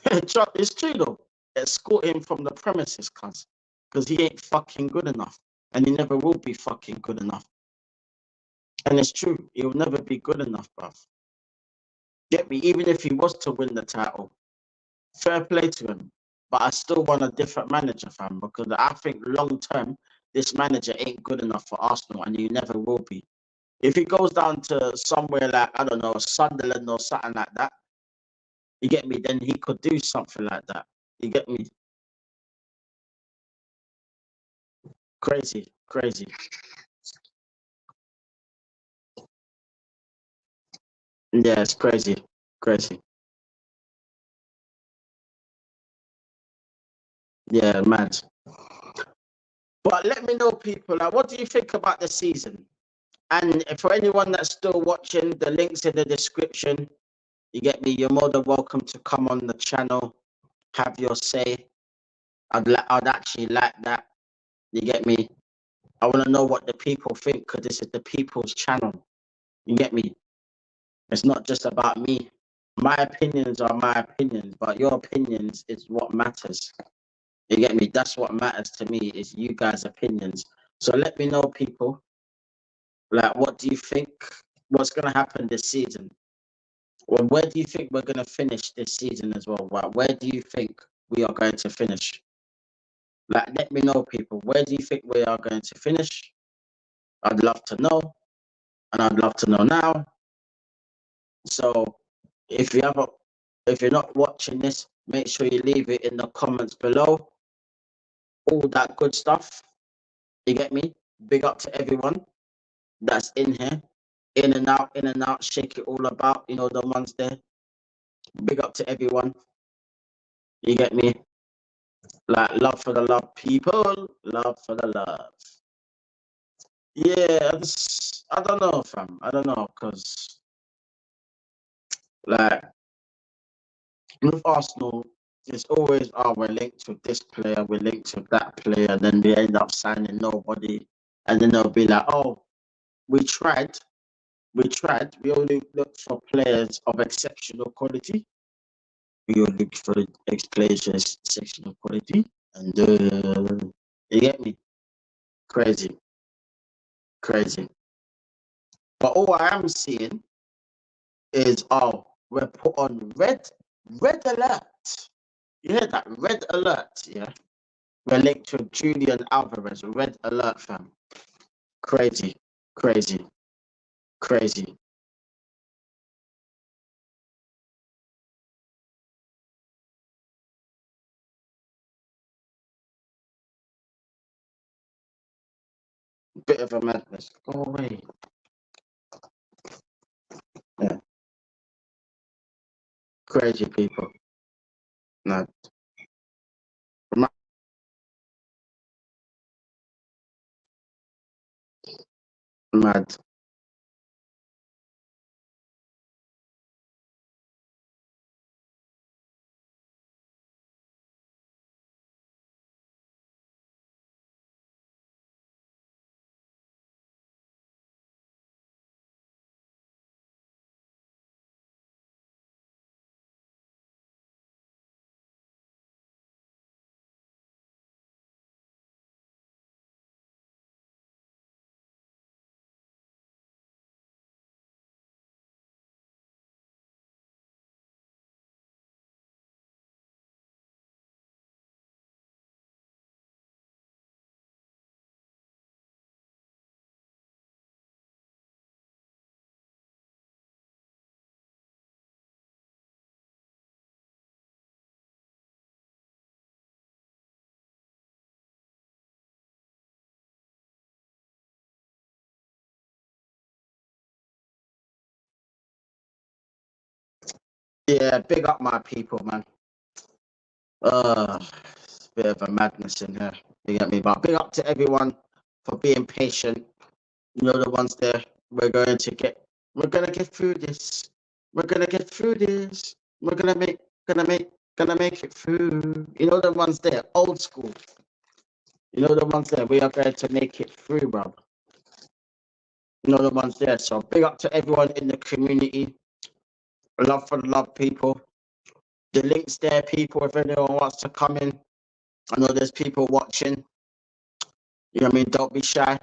It's true though. Escort him from the premises, cuz. Because he ain't fucking good enough. And he never will be fucking good enough. And it's true. He'll never be good enough, bruv. Get me? Even if he was to win the title, fair play to him. But I still want a different manager, fam. Because I think long term, this manager ain't good enough for Arsenal. And he never will be. If he goes down to somewhere like, I don't know, Sunderland or something like that, you get me? Then he could do something like that. You get me? Crazy, crazy. Yeah, it's crazy, crazy. Yeah, mad. But let me know, people, like, what do you think about the season? And for anyone that's still watching, the link's in the description. You get me? You're more than welcome to come on the channel, have your say. I'd actually like that. You get me? I want to know what the people think because this is the people's channel. You get me? It's not just about me. My opinions are my opinions, but your opinions is what matters. You get me? That's what matters to me is you guys' opinions. So let me know, people. Like, what do you think? What's gonna happen this season? Well, where do you think we're gonna finish this season as well? Where do you think we are going to finish? Like, let me know, people. Where do you think we are going to finish? I'd love to know, and I'd love to know now. So, if you have a, if you're not watching this, make sure you leave it in the comments below. All that good stuff. You get me? Big up to everyone that's in here, in and out, shake it all about. You know the ones there. Big up to everyone. You get me? Like love for the love, people. Love for the love. Yeah, I don't know, fam. I don't know, cause like with Arsenal, it's always we're linked with this player, we're linked with that player, then they end up signing nobody, and then they'll be like, oh, we tried, we only looked for players of exceptional quality. We only looked for players of exceptional quality, and you get me? Crazy, crazy. But all I am seeing is we're put on red alert. You hear that? Red alert, yeah. We're linked to Julian Alvarez. Red alert, fam. Crazy, crazy, crazy. Bit of a madness. Go away. Yeah, crazy people. No, mad. Yeah, big up my people, man. It's a bit of a madness in here. You get me? But big up to everyone for being patient. You know the ones there. We're gonna get through this. We're gonna get through this. We're gonna make it through. You know the ones there, old school. You know the ones there. We are going to make it through, bro. You know the ones there. So big up to everyone in the community. Love for the love, people. The links there, people. If anyone wants to come in, I know there's people watching. You know what I mean? Don't be shy,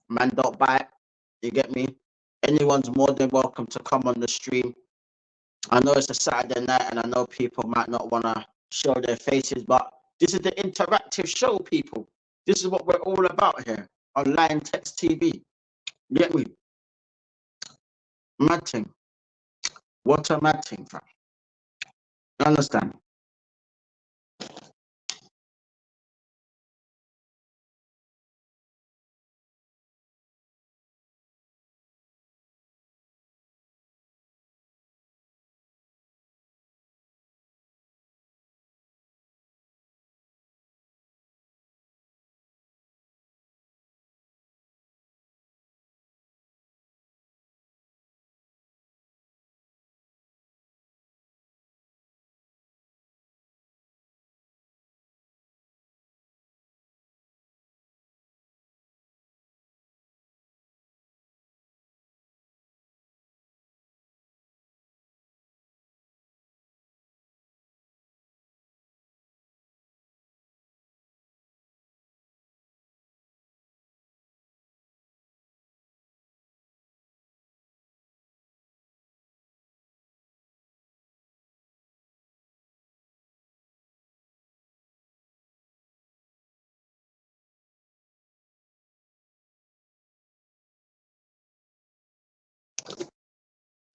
man. Don't bite. You get me? Anyone's more than welcome to come on the stream. I know it's a Saturday night, and I know people might not want to show their faces, but this is the interactive show, people. This is what we're all about here on Liontekz TV. You get me? Mad thing. What a mad thing, fam. You understand?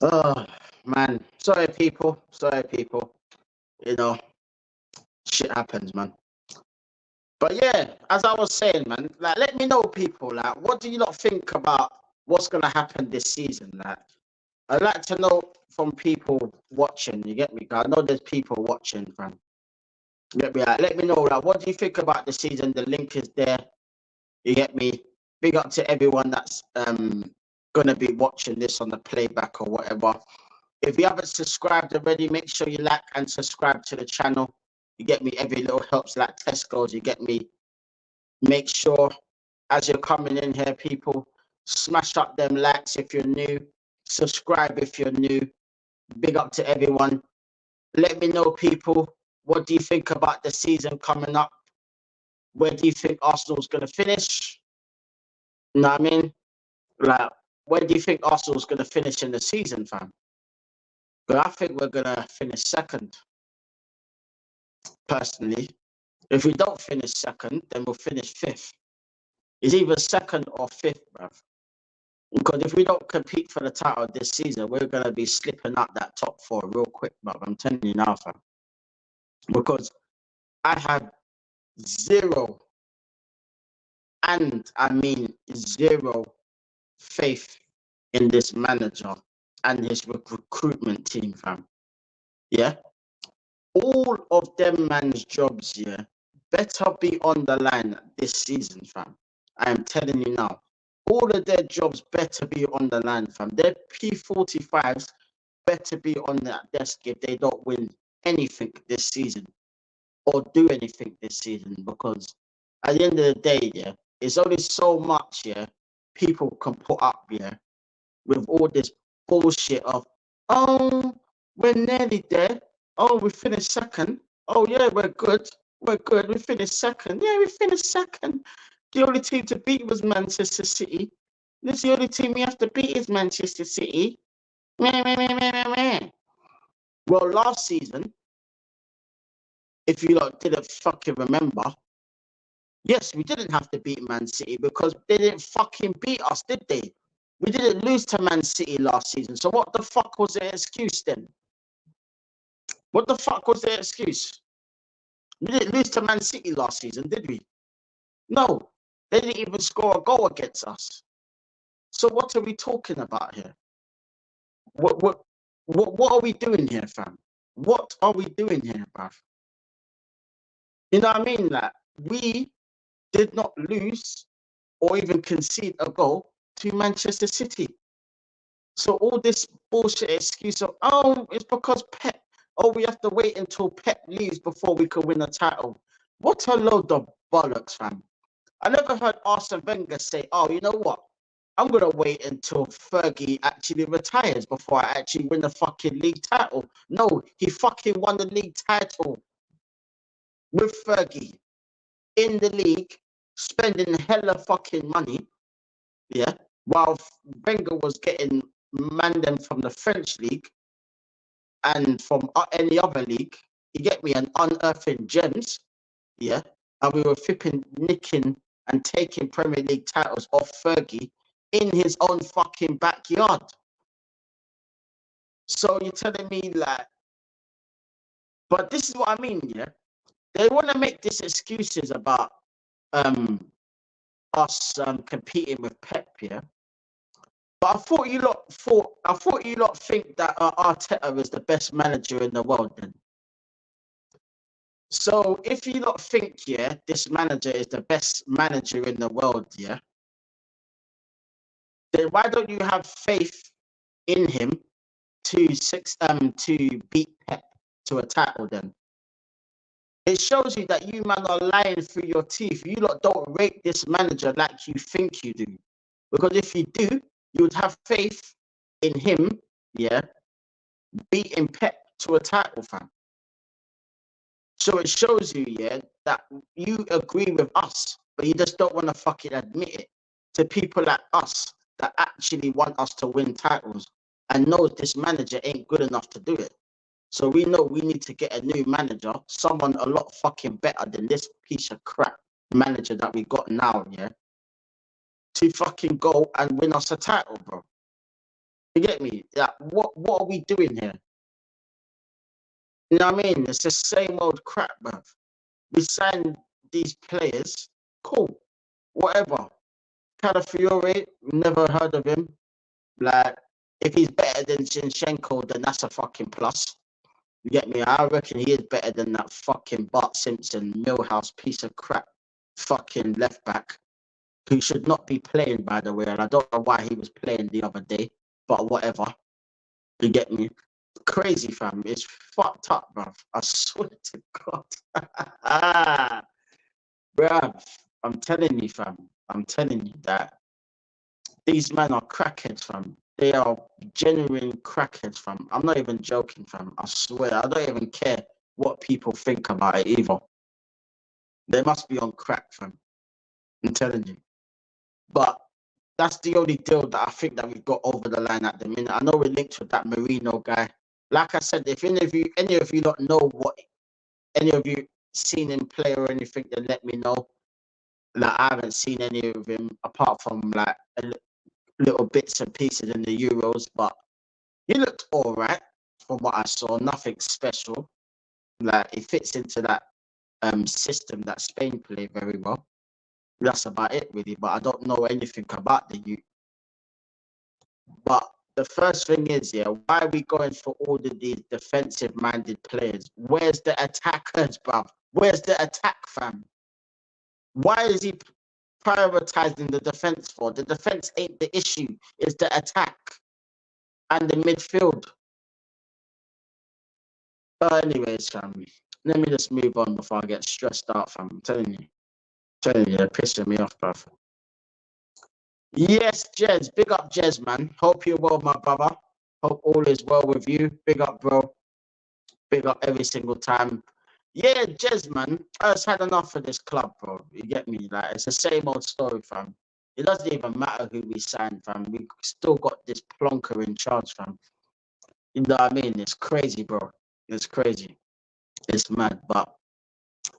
Oh man, sorry people, sorry people. You know, shit happens, man. But yeah, as I was saying, man, like let me know, people. Like, what do you not think about what's gonna happen this season? Like, I'd like to know from people watching. You get me? 'Cause I know there's people watching, fam. You get me? Like, let me know. Like, what do you think about the season? The link is there. You get me? Big up to everyone that's gonna be watching this on the playback or whatever. If you haven't subscribed already, make sure you like and subscribe to the channel. You get me? Every little helps, like Tesco's. You get me? Make sure as you're coming in here, people, smash up them likes if you're new. Subscribe if you're new. Big up to everyone. Let me know, people, what do you think about the season coming up? Where do you think Arsenal's going to finish? You know what I mean? Like, where do you think Arsenal's going to finish in the season, fam? But I think we're going to finish second, personally. If we don't finish second, then we'll finish fifth. It's either second or fifth, bruv. Because if we don't compete for the title this season, we're going to be slipping out that top four real quick, bruv. I'm telling you now, fam. Because I have zero, and I mean zero, faith in this manager and his recruitment team, fam. Yeah? All of them man's jobs, yeah, better be on the line this season, fam. I am telling you now. All of their jobs better be on the line, fam. Their P45s better be on that desk if they don't win anything this season or do anything this season, because at the end of the day, yeah, it's only so much, yeah, people can put up, yeah, with all this bullshit of, oh, we're nearly there. Oh, we finished second. Oh, yeah, we're good. We're good. We finished second. Yeah, we finished second. The only team to beat was Manchester City. This is the only team we have to beat is Manchester City. Meh, meh, meh, meh, meh, meh. Well, last season, if you lot didn't fucking remember, yes, we didn't have to beat Man City because they didn't fucking beat us, did they? We didn't lose to Man City last season. So what the fuck was their excuse then? What the fuck was their excuse? We didn't lose to Man City last season, did we? No. They didn't even score a goal against us. So what are we talking about here? What are we doing here, fam? What are we doing here, bruv? You know what I mean? Like, we did not lose or even concede a goal to Manchester City. So all this bullshit excuse of, oh, it's because Pep, oh, we have to wait until Pep leaves before we can win a title. What a load of bollocks, fam. I never heard Arsene Wenger say, oh, you know what? I'm going to wait until Fergie actually retires before I actually win the fucking league title. No, he fucking won the league title with Fergie in the league, spending hella fucking money, yeah, while Wenger was getting mandem from the French league and from any other league. You get me? And unearthing gems, yeah. And we were flipping, nicking, and taking Premier League titles off Fergie in his own fucking backyard. So you're telling me, like, but this is what I mean, yeah. They want to make these excuses about us competing with Pep, yeah. But I thought you lot think that Arteta is the best manager in the world then. So if you lot think, yeah, this manager is the best manager in the world, yeah, then why don't you have faith in him to beat Pep to a title then? It shows you that you man are lying through your teeth. You lot don't rate this manager like you think you do. Because if you do, you would have faith in him, yeah, beating Pep to a title, fam. So it shows you, yeah, that you agree with us, but you just don't want to fucking admit it to people like us that actually want us to win titles and knows this manager ain't good enough to do it. So we know we need to get a new manager, someone a lot fucking better than this piece of crap manager that we got now, yeah, to fucking go and win us a title, bro. You get me? Like, what are we doing here? You know what I mean? It's the same old crap, bruv. We sign these players, cool, whatever. Calafiore, never heard of him. Like, if he's better than Zinchenko, then that's a fucking plus. You get me? I reckon he is better than that fucking Bart Simpson, Millhouse piece of crap fucking left back, who should not be playing, by the way. And I don't know why he was playing the other day, but whatever. You get me? Crazy, fam. It's fucked up, bruv. I swear to God. Bruv, I'm telling you, fam. I'm telling you that these men are crackheads, fam. They are genuine crackheads, fam. I'm not even joking, fam. I swear. I don't even care what people think about it either. They must be on crack, fam. I'm telling you. But that's the only deal that I think that we've got over the line at the minute. I know we're linked with that Marino guy. Like I said, if any of you don't know what any of you seen him play or anything, then let me know. Like, I haven't seen any of him apart from like little bits and pieces in the Euros, but he looked all right from what I saw. Nothing special. Like, he fits into that system that Spain play very well. That's about it, really. But I don't know anything about the youth. But the first thing is, yeah, why are we going for all of these defensive-minded players? Where's the attackers, bruv? Where's the attack, fam? Why is he prioritizing the defense for? The defense ain't the issue. It's the attack and the midfield. But anyways, fam, let me just move on before I get stressed out, fam. I'm telling you. They're pissing me off, bruv. Yes, Jez. Big up, Jez, man. Hope you're well, my brother. Hope all is well with you. Big up, bro. Big up every single time. Yeah, Jez, man. I just had enough of this club, bro. You get me? Like, it's the same old story, fam. It doesn't even matter who we sign, fam. We still got this plonker in charge, fam. You know what I mean? It's crazy, bro. It's crazy. It's mad. But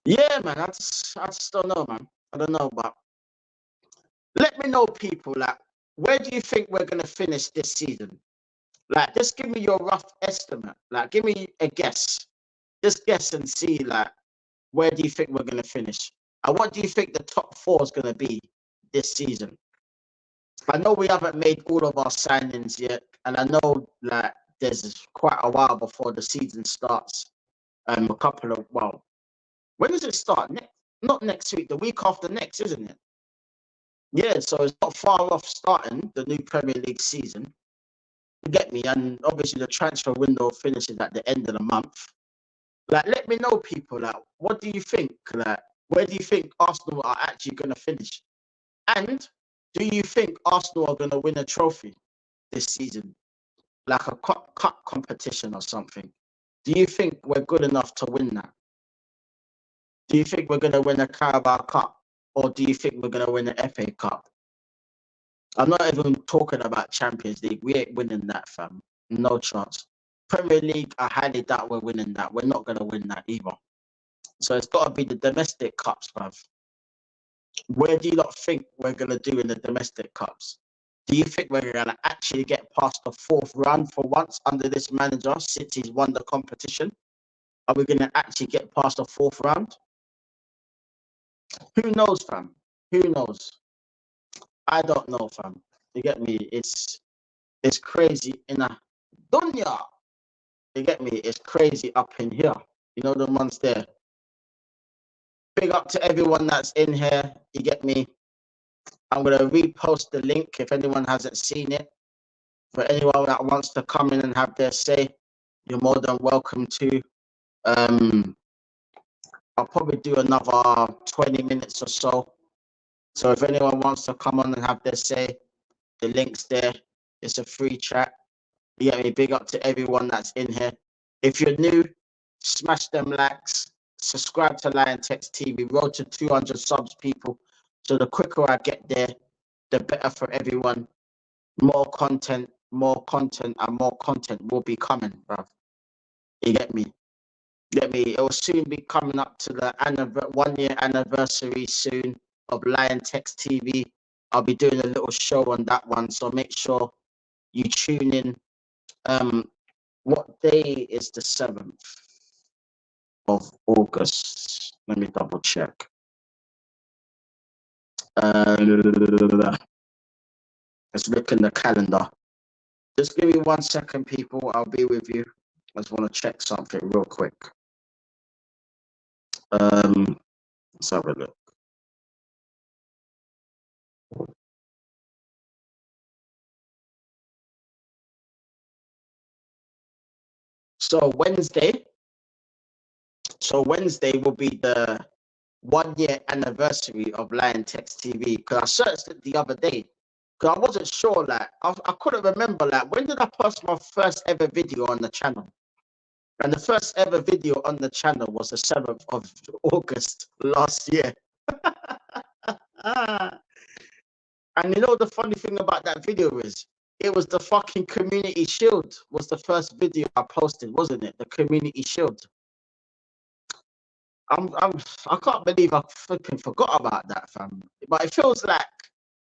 yeah, man, I just don't know, man. I don't know, but let me know, people, like, where do you think we're gonna finish this season? Like, just give me your rough estimate. Like, give me a guess. Just guess and see, like, where do you think we're gonna finish? And what do you think the top four is gonna be this season? I know we haven't made all of our signings yet, and I know, like, there's quite a while before the season starts. A couple of, well, when does it start? Not next week, the week after next, isn't it? Yeah, so it's not far off starting the new Premier League season. You get me? And obviously the transfer window finishes at the end of the month. Like, let me know, people. Like, what do you think? Like, where do you think Arsenal are actually going to finish? And do you think Arsenal are going to win a trophy this season, like a cup competition or something? Do you think we're good enough to win that? Do you think we're going to win a Carabao Cup, or do you think we're going to win an FA Cup? I'm not even talking about Champions League. We ain't winning that, fam. No chance. Premier League, I highly doubt we're winning that. We're not going to win that either. So it's got to be the domestic cups, bruv. Where do you not think we're going to do in the domestic cups? Do you think we're going to actually get past the fourth round for once under this manager? City's won the competition. Are we going to actually get past the fourth round? Who knows, fam? Who knows? I don't know, fam. You get me? It's crazy in a dunya. You get me? It's crazy up in here. You know the ones there. Big up to everyone that's in here. You get me? I'm going to repost the link if anyone hasn't seen it. For anyone that wants to come in and have their say, you're more than welcome to. I'll probably do another 20 minutes or so. So if anyone wants to come on and have their say, the link's there. It's a free chat. You get me? Big up to everyone that's in here. If you're new, smash them likes. Subscribe to Liontekz TV. Road to 200 subs, people. So the quicker I get there, the better for everyone. More content, and more content will be coming, bruv. You get me? It will soon be coming up to the 1-year anniversary soon of Liontekz TV. I'll be doing a little show on that one, so make sure you tune in. What day is the 7th of August? Let me double check. Let's look in the calendar. Just give me 1 second, people. I'll be with you. I just want to check something real quick. Let's have a look. So Wednesday will be the 1-year anniversary of Liontekz TV. Because I searched it the other day. Because I wasn't sure, like, I couldn't remember, like, when did I post my first ever video on the channel? And the first ever video on the channel was the 7th of August last year. And you know the funny thing about that video is, it was the fucking Community Shield was the first video I posted, wasn't it? The Community Shield. I can't believe I flipping forgot about that, fam. But it feels like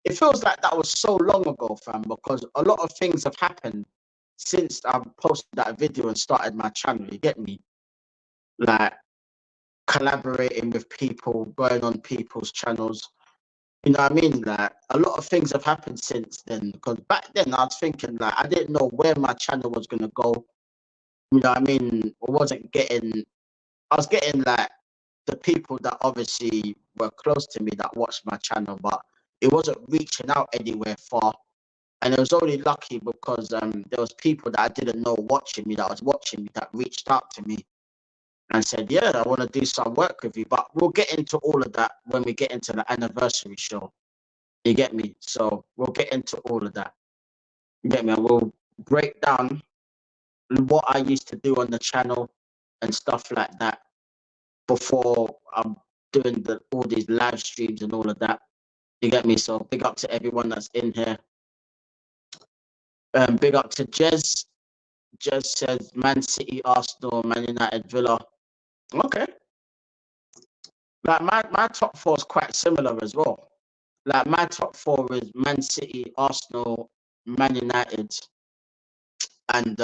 that was so long ago, fam, because a lot of things have happened since I posted that video and started my channel. You get me? Like collaborating with people, going on people's channels. You know what I mean? Like a lot of things have happened since then. Because back then I was thinking like I didn't know where my channel was gonna go. You know what I mean? I was getting like the people that obviously were close to me that watched my channel, but it wasn't reaching out anywhere far. And it was only lucky because there was people that I didn't know watching me that reached out to me and said, yeah, I want to do some work with you. But we'll get into all of that when we get into the anniversary show. You get me? So we'll get into all of that. You get me? And we'll break down what I used to do on the channel and stuff like that before I'm doing all these live streams and all of that. You get me? So big up to everyone that's in here. Big up to Jez. Jez says Man City, Arsenal, Man United, Villa. Okay. Like my top 4 is quite similar as well. Like my top 4 is Man City, Arsenal, Man United, and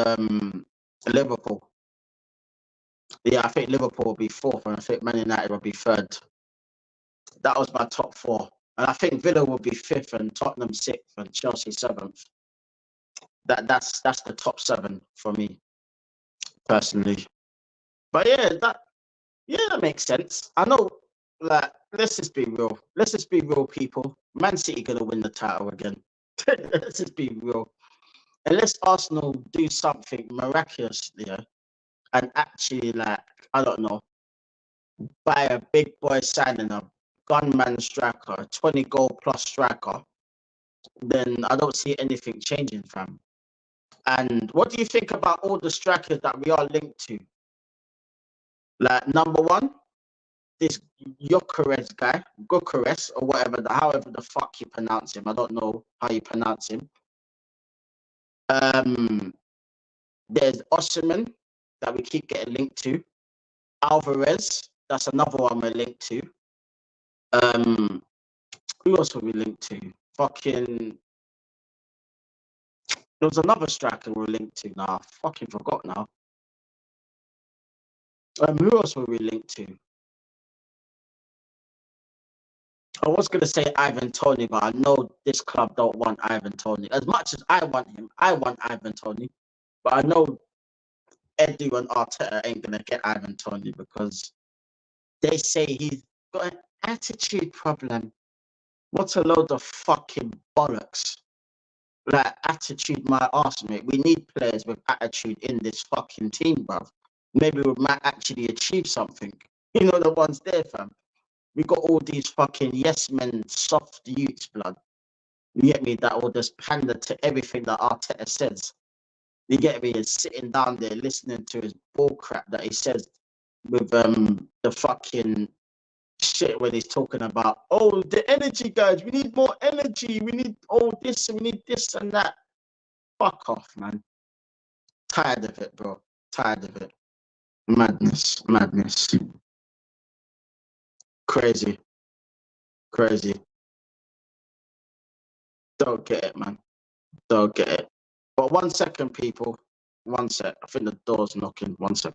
Liverpool. Yeah, I think Liverpool will be 4th, and I think Man United will be 3rd. That was my top 4, and I think Villa will be 5th, and Tottenham 6th, and Chelsea 7th. That's the top 7 for me personally. But yeah, that makes sense. I know. Like, let's just be real. Let's just be real, people. Man City gonna win the title again. Let's just be real. Unless Arsenal do something miraculous, and actually, like, I don't know, buy a big boy signing, a gunman striker, a 20-goal plus striker, then I don't see anything changing, fam. And what do you think about all the strikers that we are linked to? Like, number 1, this Gyökeres guy, Gyökeres, or however the fuck you pronounce him. I don't know how you pronounce him. There's Osimhen that we keep getting linked to. Alvarez, that's another one we're linked to. Who else were we linked to? Fucking, there was another striker we were linked to. Now, I fucking forgot now. Who else were we linked to? I was gonna say Ivan Toney, but I know this club don't want Ivan Toney. As much as I want him, I want Ivan Toney. But I know Edu and Arteta ain't gonna get Ivan Toney because they say he's got an attitude problem. What a load of fucking bollocks. Like, attitude my arse, mate. We need players with attitude in this fucking team, bruv. Maybe we might actually achieve something. You know, the ones there, fam. We got all these fucking yes men, soft youths, blood. You get me? That will just pander to everything that Arteta says. You get me? And sitting down there listening to his bull crap that he says with the fucking shit when he's talking about, oh, the energy, guys, we need more energy, we need all this and we need this and that. Fuck off, man. Tired of it, bro. Tired of it. Madness. Crazy. Don't get it, man. Don't get it. But 1 second, people. 1 sec. I think the door's knocking. 1 sec.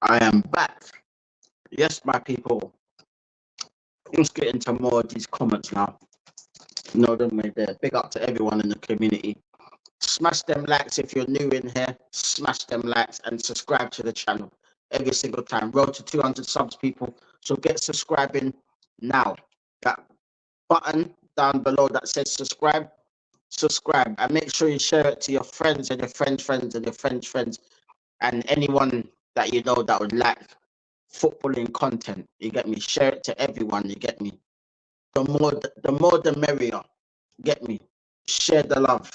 I am back. Yes, my people. Let's get into more of these comments now. You know them right there. Big up to everyone in the community. Smash them likes if you're new in here. Smash them likes and subscribe to the channel every single time. Road to 200 subs, people. So get subscribing now. That button down below that says subscribe. Subscribe and make sure you share it to your friends and your friends' friends and your friends' friends and anyone that you know that would like footballing content. You get me? Share it to everyone. You get me? The more the merrier. Get me? Share the love.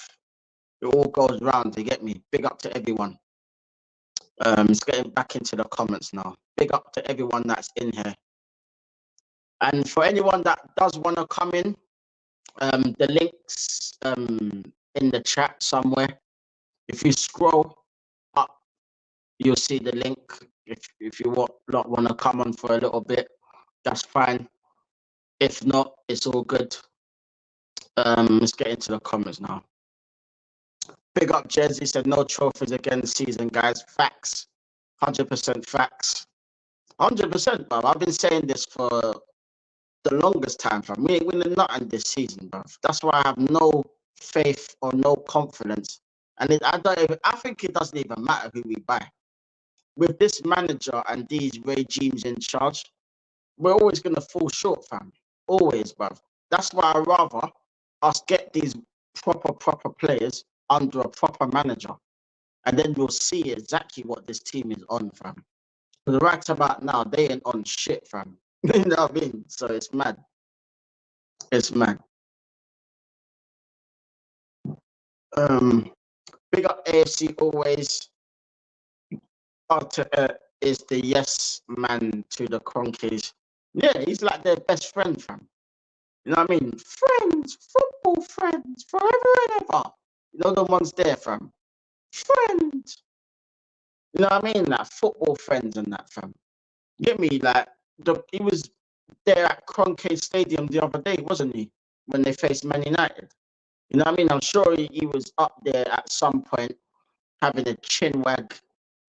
It all goes round. You get me? Big up to everyone. It's getting back into the comments now. Big up to everyone that's in here. And for anyone that does want to come in, the links in the chat somewhere. If you scroll up, you'll see the link. If you want to come on for a little bit, that's fine. If not, it's all good. Let's get into the comments now. Big up Jersey said no trophies again this season, guys. Facts. 100% facts. 100%, bro. I've been saying this for the longest time, fam. We ain't winning nothing this season, bro. That's why I have no faith or no confidence. And I think it doesn't even matter who we buy. With this manager and these regimes in charge, we're always going to fall short, fam. Always, bruv. That's why I'd rather us get these proper players under a proper manager. And then we'll see exactly what this team is on, fam. Because right about now, they ain't on shit, fam. You know what I mean? So it's mad. It's mad. Big up AFC always. Arthur is the yes man to the Cronkies. Yeah, he's like their best friend, fam. You know what I mean? Friends, football friends, forever and ever. You know the ones there, fam. Friends. You know what I mean? Like football friends and that, fam. Get me? Like he was there at Cronkite Stadium the other day, wasn't he? When they faced Man United. You know what I mean? I'm sure he was up there at some point having a chin wag.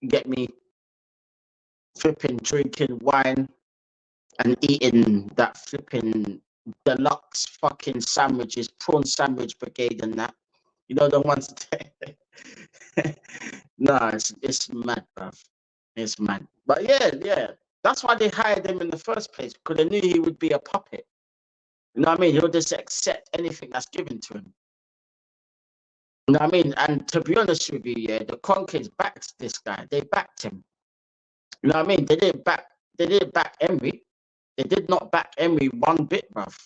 Get me? Flipping, drinking wine and eating that flipping deluxe fucking sandwiches, prawn sandwich brigade and that. You know the ones there. No, it's mad, bruv. It's mad. But yeah. That's why they hired him in the first place, because they knew he would be a puppet. You know what I mean? He'll just accept anything that's given to him. You know what I mean? And to be honest with you, yeah, the Conkies backed this guy. They backed him. You know what I mean? They didn't back Emery. They did not back Emery one bit, bruv.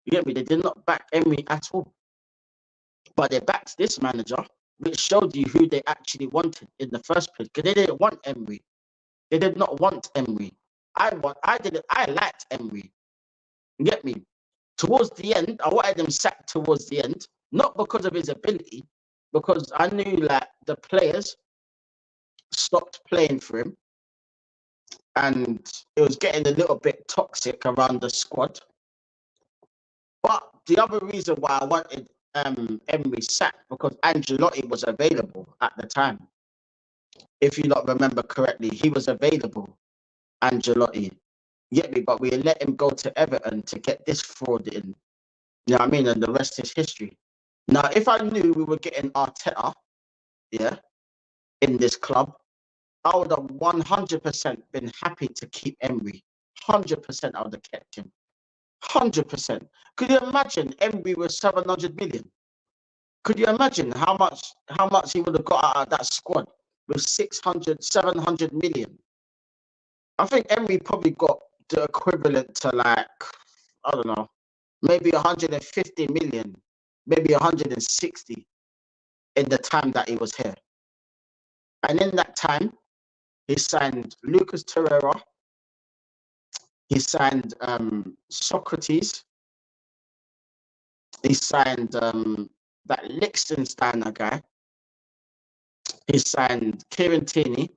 You get me? They did not back Emery at all. But they backed this manager, which showed you who they actually wanted in the first place. Because they didn't want Emery. They did not want Emery. I liked Emery. You get me? Towards the end, I wanted him sacked towards the end, not because of his ability, because I knew like the players stopped playing for him, and it was getting a little bit toxic around the squad. But the other reason why I wanted Emery sacked because Ancelotti was available at the time. If you not remember correctly, he was available, Ancelotti. Get me? But we let him go to Everton to get this fraud in. You know what I mean? And the rest is history. Now, if I knew we were getting Arteta, yeah, in this club, I would have 100% been happy to keep Emery. 100% I would have kept him. 100%. Could you imagine Emery was 700 million? Could you imagine how much he would have got out of that squad with 600, 700 million? I think Emery probably got the equivalent to like, I don't know, maybe 150 million, maybe 160 in the time that he was here. And in that time, he signed Lucas Torreira, he signed Socrates, he signed that Liechtensteiner guy, he signed Kieran Tierney,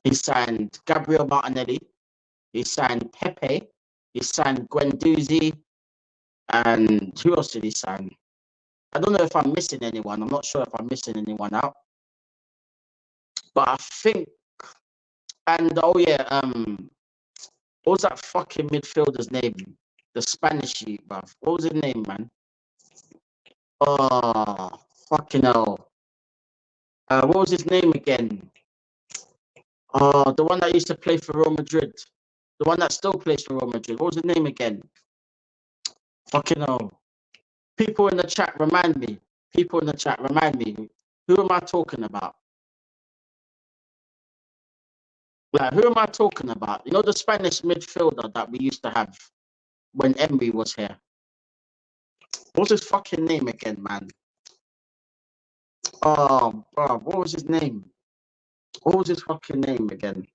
he signed Gabriel Martinelli, he signed Pepe, he signed Guendouzi, and who else did he sign? I don't know if I'm missing anyone. I'm not sure if I'm missing anyone out. But I think, and oh yeah, what was that fucking midfielder's name? The Spanish sheet, bruv. What was his name, man? Oh, fucking hell. What was his name again? Oh, the one that used to play for Real Madrid. The one that still plays for Real Madrid. What was his name again? Fucking hell. People in the chat, remind me. People in the chat, remind me. Who am I talking about? Like, who am I talking about? You know the Spanish midfielder that we used to have when Emery was here? What's his fucking name again, man? Oh, bro, what was his name? What was his fucking name again?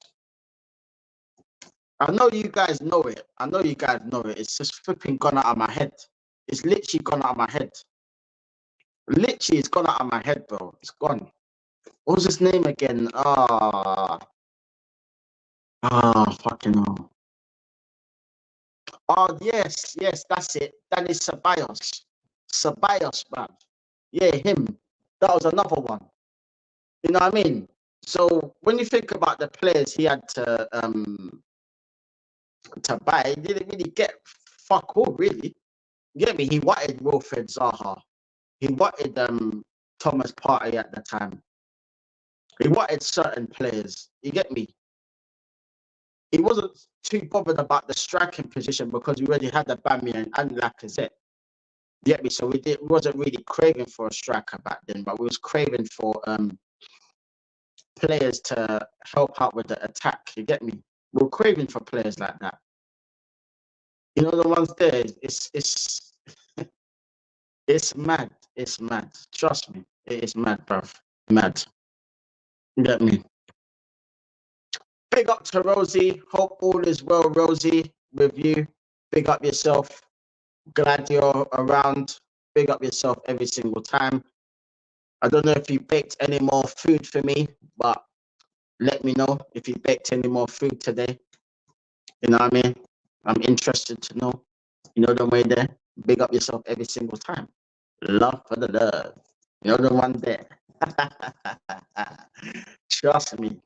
I know you guys know it. I know you guys know it. It's just flipping gone out of my head. It's literally gone out of my head. Literally, it's gone out of my head, bro. It's gone. What was his name again? Fucking hell. Oh, yes, that's it. That is Ceballos. Ceballos, man. Yeah, him. That was another one. You know what I mean? So when you think about the players he had to buy, he didn't really get fuck all, really. You get me? He wanted Wilfred Zaha. He wanted Thomas Partey at the time. He wanted certain players. You get me? He wasn't too bothered about the striking position because we already had the Aubameyang and Lacazette. You get me? So we wasn't really craving for a striker back then, but we was craving for players to help out with the attack. You get me? We were craving for players like that. You know the ones there. It's mad. It's mad. Trust me, it is mad, bruv. Mad. You get me? Big up to Rosie. Hope all is well, Rosie, with you. Big up yourself. Glad you're around. Big up yourself every single time. I don't know if you baked any more food for me, but let me know if you baked any more food today. You know what I mean? I'm interested to know. You know the way there. Big up yourself every single time. Love for the love. You know the one there. Trust me.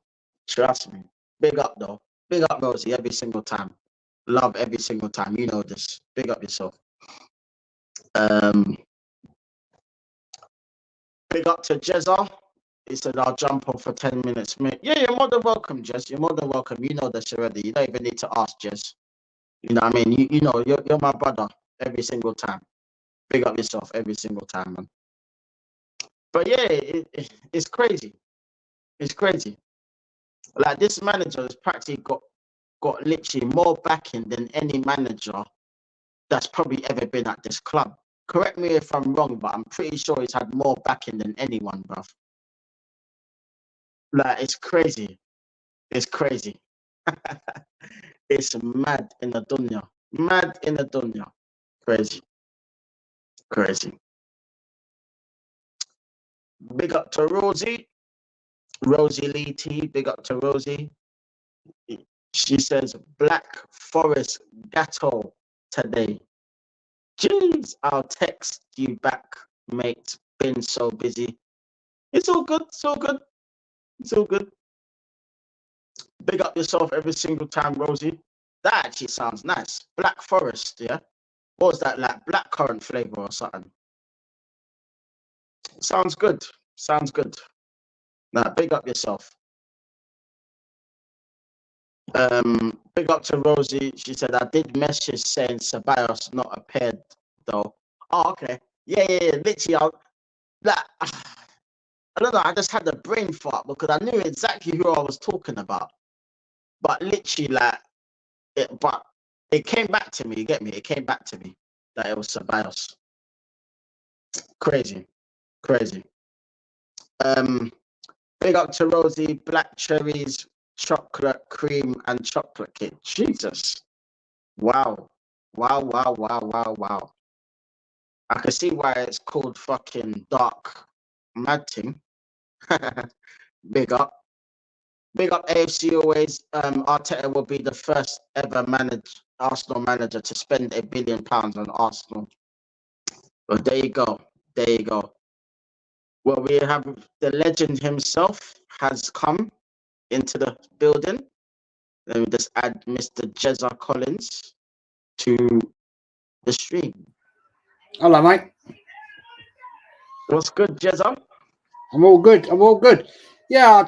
Trust me. Big up though. Big up Rosie every single time. Love every single time. You know this. Big up yourself. Big up to Jezza. He said I'll jump on for 10 minutes, mate. Yeah, you're more than welcome, Jez. You're more than welcome. You know this already. You don't even need to ask, Jez. You know what I mean? You know, you're my brother every single time. Big up yourself every single time, man. But yeah, it's crazy. It's crazy. Like this manager has practically got literally more backing than any manager that's probably ever been at this club. Correct me if I'm wrong, but I'm pretty sure he's had more backing than anyone, bruv. Like it's crazy. It's crazy. It's mad in the dunya. Mad in the dunya. Crazy. Crazy. Big up to Rosie. Rosie Lee T. Big up to Rosie. She says Black Forest Gatto today. Jeez, I'll text you back, mate. Been so busy. It's all good. It's all good. It's all good. Big up yourself every single time, Rosie. That actually sounds nice. Black Forest, yeah? What was that, like blackcurrant flavor or something? Sounds good. Sounds good. Nah, big up yourself. Big up to Rosie. She said, I did message saying Ceballos not appeared, though. Oh, okay. Yeah. Literally, I don't know. I just had a brain fart because I knew exactly who I was talking about. But literally, but it came back to me. You get me? It came back to me that it was Ceballos. Crazy. Big up to Rosie. Black cherries, chocolate cream, and chocolate cake. Jesus. Wow. I can see why it's called fucking dark mad thing. Big up. Big up AFC always. Arteta will be the first ever Arsenal manager to spend £1 billion on Arsenal. But there you go. Well, we have the legend himself has come into the building. Let me just add Mr. Jezza Collins to the stream. Hello, mate. What's good, Jezza? I'm all good. Yeah,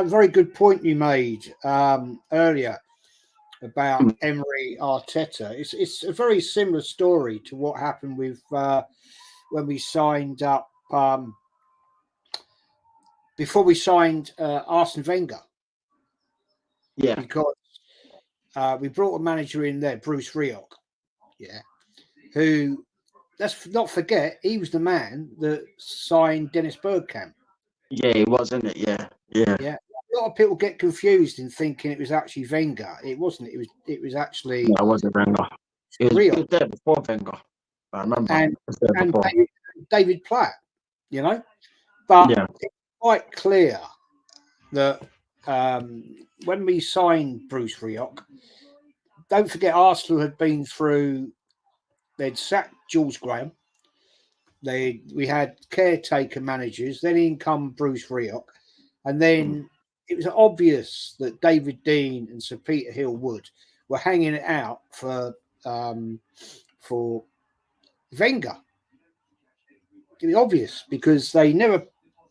very good point you made earlier about Emery Arteta. It's a very similar story to what happened with when we signed up before we signed Arsene Wenger. Yeah, because we brought a manager in there, Bruce Rioch. Yeah, who, let's not forget, he was the man that signed Dennis Bergkamp. Yeah, it was, isn't it? Yeah. A lot of people get confused in thinking it was actually Wenger. It wasn't. It was actually. No, it wasn't Wenger. It was there before Wenger. I remember. And David Platt, you know, but it's quite clear that when we signed Bruce Rioch, don't forget Arsenal had been through. They'd sacked Jules Graham. We had caretaker managers. Then in come Bruce Rioch, and then it was obvious that David Dean and Sir Peter Hill-Wood were hanging it out for Wenger. It was obvious because they never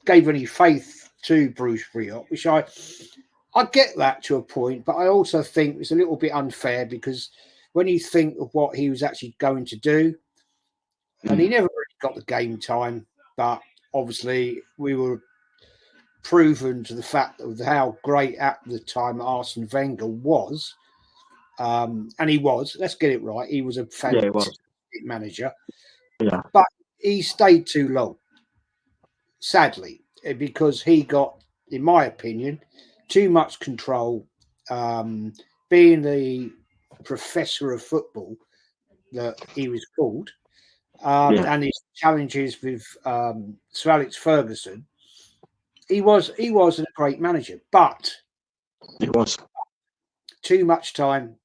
gave any faith to Bruce Rioch, which I get that to a point, but I also think it's a little bit unfair because when you think of what he was actually going to do, and he never really got the game time, but obviously we were proven to the fact of how great at the time Arsene Wenger was, and he was. Let's get it right. He was a fantastic manager, but he stayed too long, sadly, because he got, in my opinion, too much control. Being the professor of football that he was called, and his challenges with Sir Alex Ferguson, he was a great manager, but it was too much time,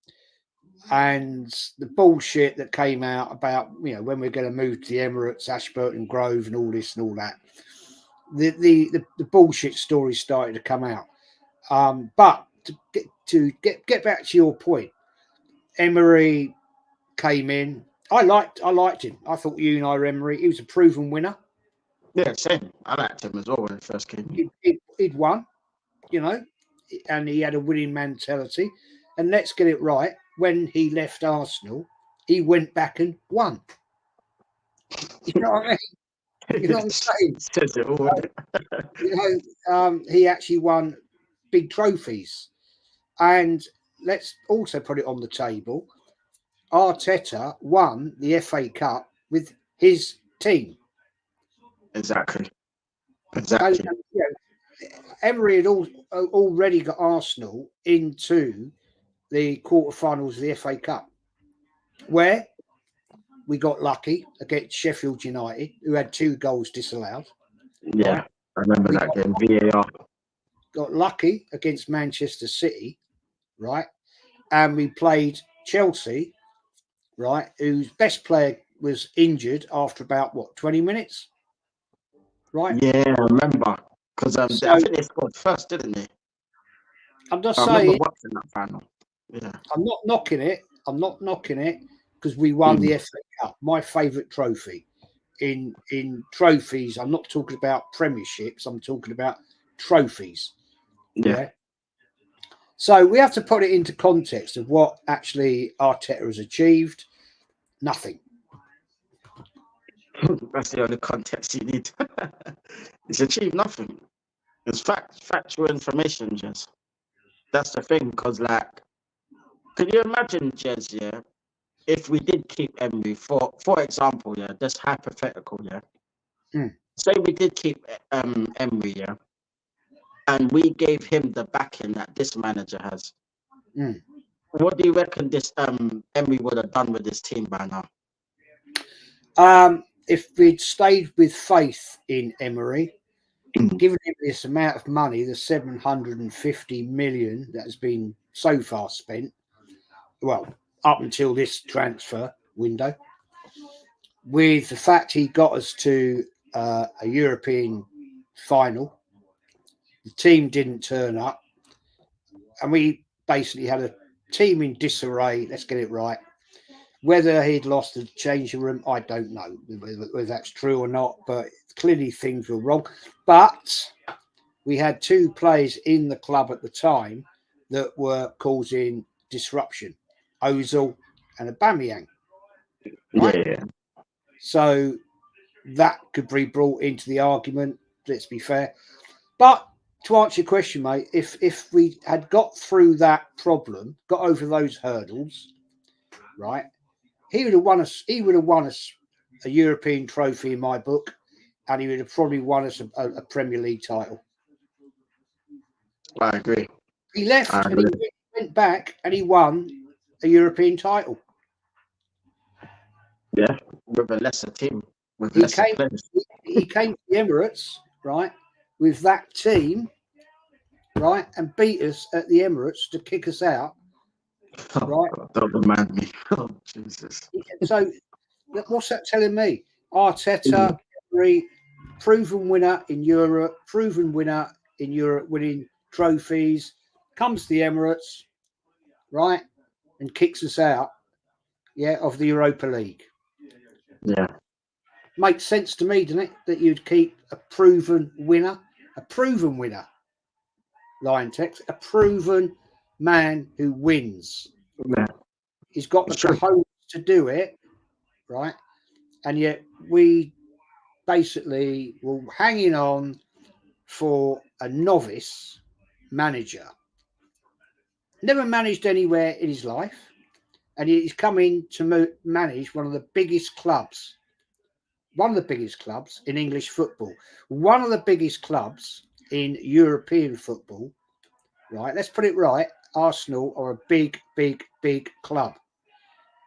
and the bullshit that came out about when we're going to move to the Emirates, Ashburton Grove, and all this and all that. The bullshit stories started to come out. But to get back to your point, Emery came in. I liked him. I thought Unai Emery, he was a proven winner. Yeah, same. I liked him as well when he first came. He'd won, and he had a winning mentality. And let's get it right. When he left Arsenal, he went back and won. You know what I mean? You know what I'm saying? Says it all. He actually won big trophies. And let's also put it on the table. Arteta won the FA Cup with his team. Exactly. And, Emery had already got Arsenal into the quarterfinals of the FA Cup, where we got lucky against Sheffield United, who had 2 goals disallowed. Yeah, right? I remember that game, VAR. Got lucky against Manchester City, right? And we played Chelsea, right, whose best player was injured after about, 20 minutes? Right? Yeah, I remember. Because I think they scored first, didn't they? I'm just I saying. remember watching that final. Yeah. I'm not knocking it. I'm not knocking it because we won the FA Cup, my favourite trophy. In trophies, I'm not talking about premierships. I'm talking about trophies. Yeah. So we have to put it into context of what actually Arteta has achieved. Nothing. That's the only context you need. It's achieved nothing. It's factual information, Jez. That's the thing, because, like, can you imagine, Jez, yeah, if we did keep Emery, for example, yeah, just hypothetical, yeah. Say we did keep Emery, yeah, and we gave him the backing that this manager has. What do you reckon this Emery would have done with this team by now? If we'd stayed with faith in Emery, given him this amount of money, the 750 million that has been so far spent, well, up until this transfer window, with the fact he got us to a European final, the team didn't turn up, and we basically had a team in disarray. Let's get it right. Whether he'd lost the changing room, I don't know whether that's true or not, but clearly things were wrong. But we had 2 players in the club at the time that were causing disruption, Ozil and Aubameyang. Right? Yeah. So that could be brought into the argument, let's be fair. But to answer your question, mate, if we had got through that problem, got over those hurdles, right, he would have won us a European trophy in my book, and he would have probably won us a Premier League title. I agree. He left and he went back and he won a European title. Yeah, with a lesser team. He came to the Emirates, right, with that team, right, and beat us at the Emirates to kick us out. Right? God, don't remind me. Oh, Jesus. So, what's that telling me? Arteta, proven winner in Europe, winning trophies, comes to the Emirates, right, and kicks us out, of the Europa League. Yeah. Makes sense to me, doesn't it, that you'd keep a proven winner, Liontekz, a proven man who wins. Yeah. He's got the cojones to do it, right? And yet we basically were hanging on for a novice manager. Never managed anywhere in his life, and he's coming to manage one of the biggest clubs in English football, one of the biggest clubs in European football, right? Let's put it right. Arsenal are a big, big, big club.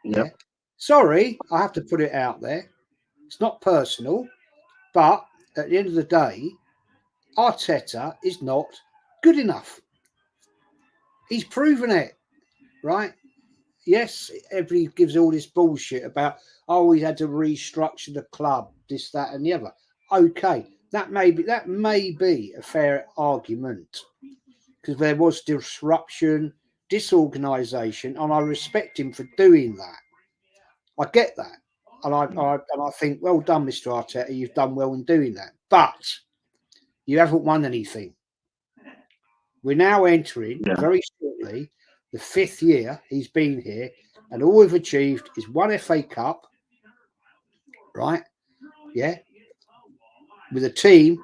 Yep. Yeah. Sorry, I have to put it out there. It's not personal, but at the end of the day, Arteta is not good enough. He's proven it, right? Yes, everybody gives all this bullshit about, he had to restructure the club, this, that, and the other. Okay, that may be a fair argument, because there was disruption, disorganisation, and I respect him for doing that. I get that, and I think, well done, Mr. Arteta, you've done well in doing that. But you haven't won anything. We're now entering very shortly the 5th year he's been here, and all we've achieved is 1 FA Cup, right? Yeah, with a team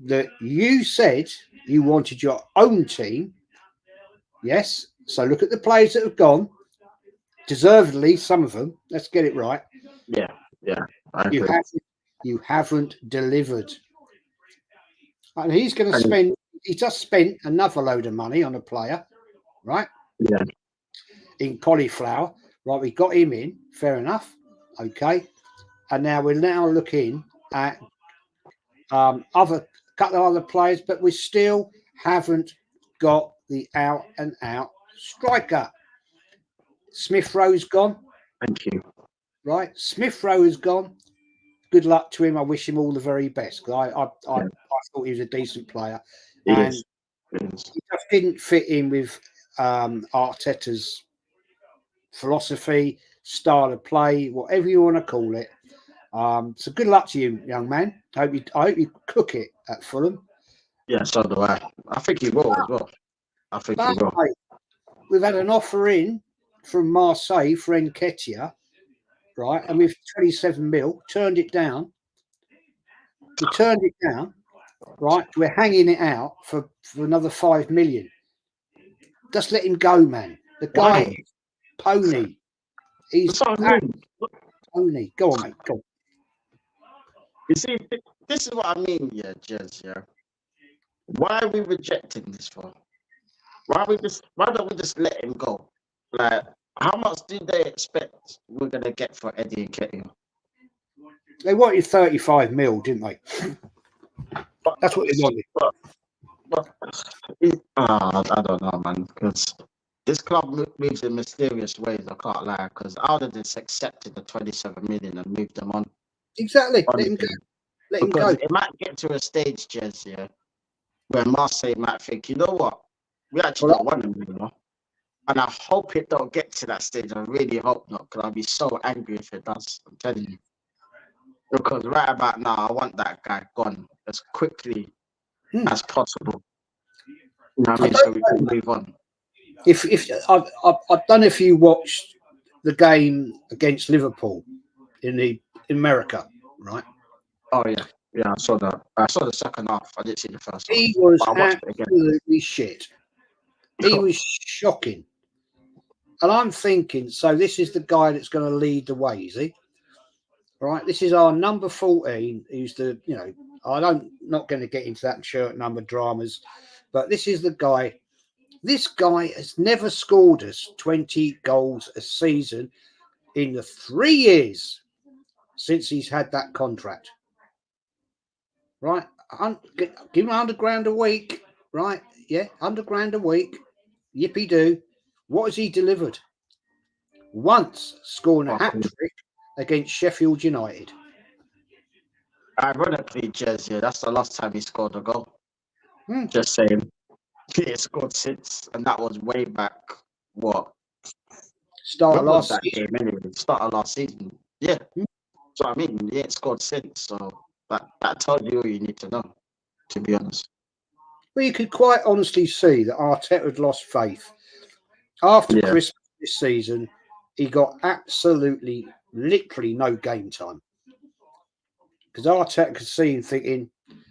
that you said you wanted your own team. Yes, so look at the players that have gone, deservedly, some of them. Let's get it right. Yeah, I agree. You haven't delivered, and he's going to spend he just spent another load of money on a player, right? Yeah. In cauliflower, right? We got him in, fair enough, okay. And now we're looking at other couple of other players, but we still haven't got the out and out striker. Smith Rowe's gone. Thank you. Right, Smith Rowe is gone. Good luck to him. I wish him all the very best. I thought he was a decent player, and he just didn't fit in with Arteta's philosophy, style of play, whatever you want to call it. So good luck to you, young man. I hope you cook it at Fulham. Yeah, so do I. I think he will as well. I think he will. Mate, we've had an offer in from Marseille for Nketiah, right? And we've 27 mil, turned it down. We turned it down, right? We're hanging it out for another 5 million. Just let him go, man. The guy, pony. He's pony. Go on, mate. Go on. You see, this is what I mean, yeah, Jez, yeah. Why are we rejecting this for? Why don't we just let him go? Like, how much do they expect we're gonna get for Eddie Nketiah? They wanted 35 mil, didn't they? That's what they wanted. I don't know, man, because this club moves in mysterious ways. I can't lie, because I would have just accepted the 27 million and moved them on. Exactly. Let him go. Let him go. It might get to a stage, Jez, yeah, where Marseille might think, you know what, we actually don't want him, you know. And I hope it don't get to that stage. I really hope not, because I'll be so angry if it does. I'm telling you. Because right about now, I want that guy gone as quickly as possible. You know what I mean? So we can move on. If I don't know if you watched the game against Liverpool in America, right? Oh yeah, I saw that. I saw the second half. I didn't see the first half. He was absolutely shit. He was shocking. And I'm thinking, so this is the guy that's going to lead the way, is he? Right, this is our number 14. Who's the, you know, not going to get into that shirt number dramas, but this is the guy. This guy has never scored us 20 goals a season in the 3 years since he's had that contract. Right, give him £100,000 a week. Right, yeah, £100,000 a week. Yippee do. What has he delivered? Once scoring a hat trick against Sheffield United. Ironically, Jez, yeah, that's the last time he scored a goal. Just saying. He ain't scored since, and that was way back, what? Start of last season. Game anyway. Start of last season. Yeah. So I mean, he ain't scored since, so that tells you all you need to know, to be honest. Well, you could quite honestly see that Arteta had lost faith. After Christmas this season, he got absolutely, literally no game time. Because Arteta could see him thinking,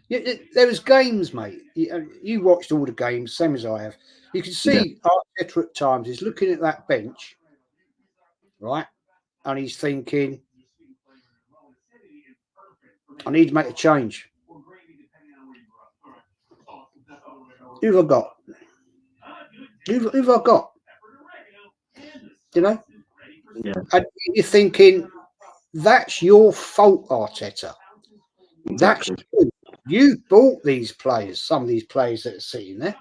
there was games, mate. You watched all the games, same as I have. You can see Arteta at times, he's looking at that bench, right? And he's thinking, I need to make a change. Who have I got? Who have I got? You know? Yeah. And you're thinking, that's your fault, Arteta. Exactly. That's you. You bought these players, some of these players that are sitting there.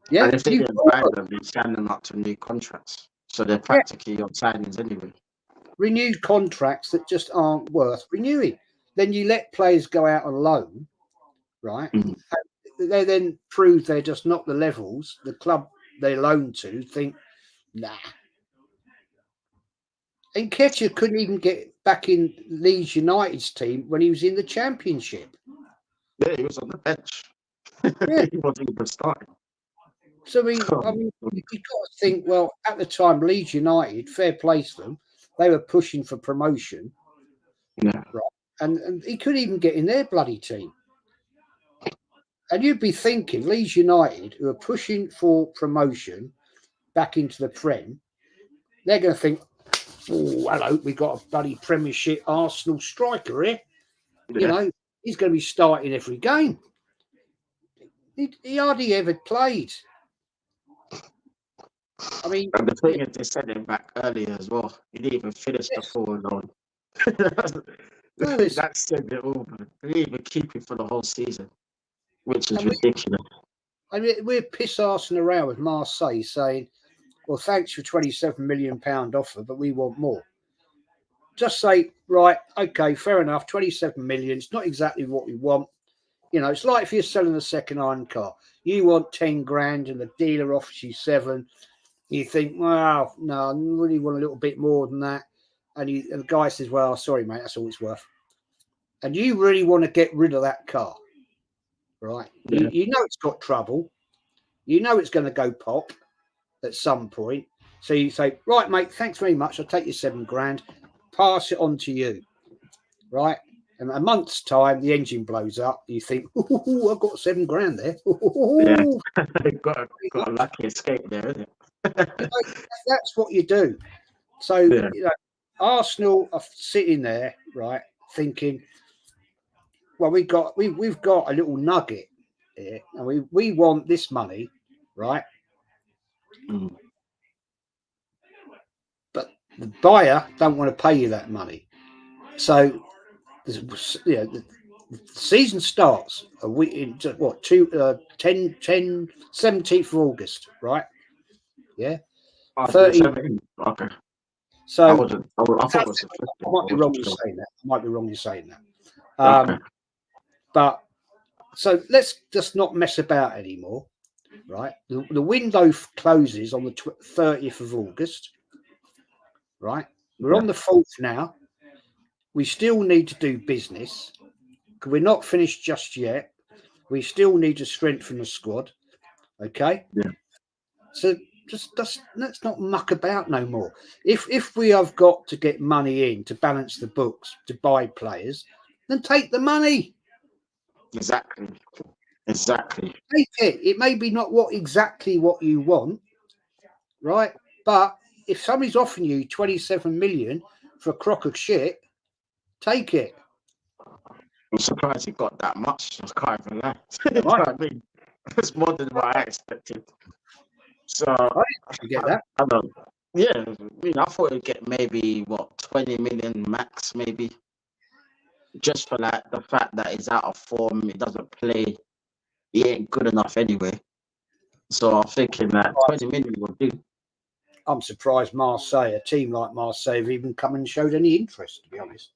Yeah. And if they didn't buy them, you sign them up to new contracts. So they're practically your signings anyway. Renewed contracts that just aren't worth renewing. Then you let players go out on loan, right? And they then prove they're just not the levels the club they're loaned to think, nah. And Nketiah couldn't even get back in Leeds United's team when he was in the Championship. Yeah, he was on the bench. He wasn't even starting. So I mean, you've got to think. Well, at the time, Leeds United, fair play to them, they were pushing for promotion. Yeah. Right, and he couldn't even get in their bloody team. And you'd be thinking, Leeds United, who are pushing for promotion back into the Prem, they're going to think, oh, hello, we got a bloody Premiership Arsenal striker here. Yeah. You know, he's going to be starting every game. He hardly ever played. I mean, And the thing is, they sent him back earlier as well. He didn't even finish the 4-0. no, That said it all, man. They didn't even keep him for the whole season, which is ridiculous. we're piss-arsing around with Marseille saying, well, thanks for £27 million offer, but we want more. Just say, right, okay, fair enough, 27 million. It's not exactly what we want. You know, it's like if you're selling a second-hand car. You want 10 grand and the dealer offers you 7. You think, well, no, I really want a little bit more than that. And the guy says, well, sorry, mate, that's all it's worth. And you really want to get rid of that car, right? Yeah. You know it's got trouble. You know it's going to go pop at some point. So you say, right, mate, thanks very much. I'll take your 7 grand, pass it on to you, right? And a month's time, the engine blows up. You think, ooh, I've got 7 grand there. Yeah, got a lucky escape there, isn't it? You know, that's what you do. So, Yeah. you know, Arsenal are sitting there, right, thinking, well, we've got a little nugget here, and we want this money, right? Mm. But the buyer don't want to pay you that money. So, you know, the season starts a week in 17th of August, right? Yeah. Oh, 30. 17. Okay. So I thought it was the 15th. I might be wrong in saying that. I might be wrong in saying that. Okay. But so let's just not mess about anymore, right? The window closes on the 30th of August, right? We're on the 4th now. We still need to do business. We're not finished just yet. We still need to strengthen the squad. Okay. Yeah. So just let's not muck about no more. If we have got to get money in to balance the books to buy players, then take the money. Exactly. Take it. It may be not exactly what you want, right? But if somebody's offering you 27 million for a crock of shit, take it. I'm surprised he got that much. I can't even lie. You know what I mean? It's more than what I expected. So You get that? I don't. Yeah, I mean, I thought he'd get maybe 20 million max, maybe, just for like the fact that he's out of form. He doesn't play. He ain't good enough anyway. So I'm thinking that 20 million will do. I'm surprised Marseille, a team like Marseille, have even come and showed any interest, to be honest.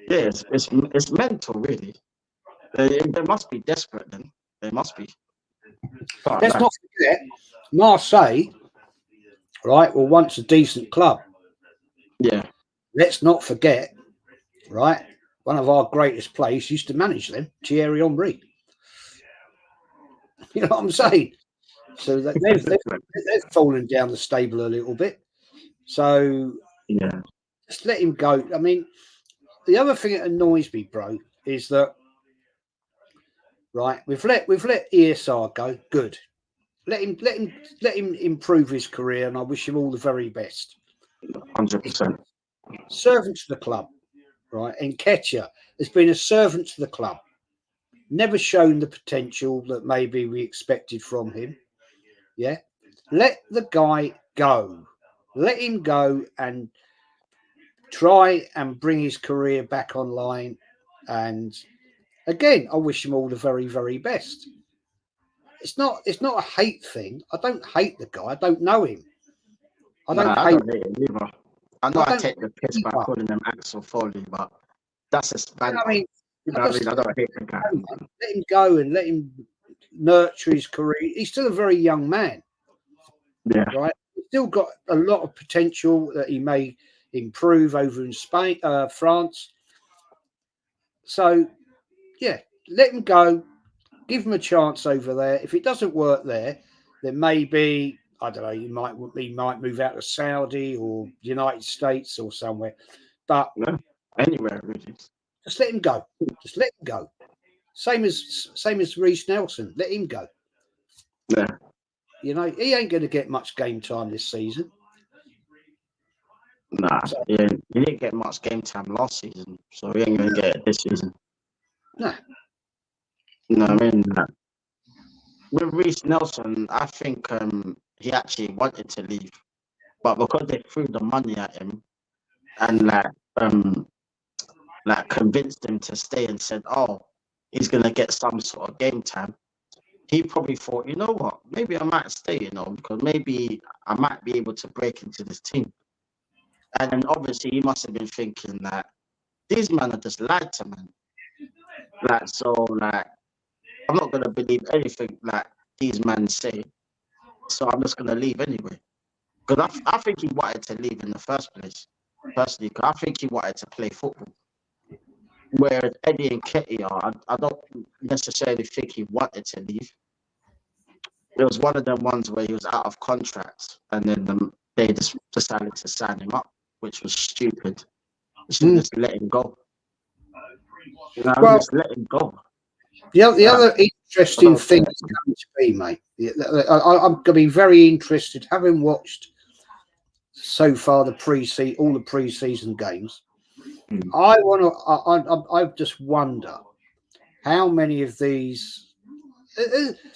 Yeah, it's mental, really. They must be desperate then. They must be. Let's not forget, Marseille, right, were once a decent club. Yeah. Let's not forget, right, one of our greatest players used to manage them, Thierry Henry. You know what I'm saying? So they've fallen down the stable a little bit. So yeah, just let him go. I mean, the other thing that annoys me, bro, is that right, we've let ESR go. Good. Let him improve his career, and I wish him all the very best. 100%. Servant to the club, right? And Nketiah has been a servant to the club. Never shown the potential that maybe we expected from him. Yeah. Let the guy go. Let him go and try and bring his career back online. And again, I wish him all the very, very best. It's not a hate thing. I don't hate the guy. I don't know him. I don't hate him either. I know I take the piss by calling him Axel Foley, but that's just bad. I mean, I don't hate the guy. Let him go and let him nurture his career. He's still a very young man. Yeah. Right. He's still got a lot of potential that he may improve over in Spain, France. So, yeah, let him go. Give him a chance over there. If it doesn't work there, then maybe I don't know. He might move out to Saudi or United States or somewhere. But anywhere really. Just let him go. Just let him go. Same as Reece Nelson. Let him go. Yeah. You know, he ain't going to get much game time this season. Nah, he didn't get much game time last season, so he ain't going to get it this season. Nah. You know what I mean? Like, with Reece Nelson, I think he actually wanted to leave, but because they threw the money at him and like convinced him to stay and said, "Oh, he's gonna get some sort of game time," he probably thought, you know what, maybe I might stay, because maybe I might be able to break into this team. And then obviously he must have been thinking that these men are just lied to, man. Like, I'm not gonna believe anything like these men say, so I'm just gonna leave anyway. Because I think he wanted to leave in the first place, personally. Because I think he wanted to play football. Whereas Eddie and Nketiah, I don't necessarily think he wanted to leave. It was one of them ones where he was out of contract, and then they just decided to sign him up, which was stupid. They should just let him go. Well, Just let him go. The other interesting thing is going to be, mate. I'm going to be very interested, having watched so far all the pre-season games. I just wonder how many of these,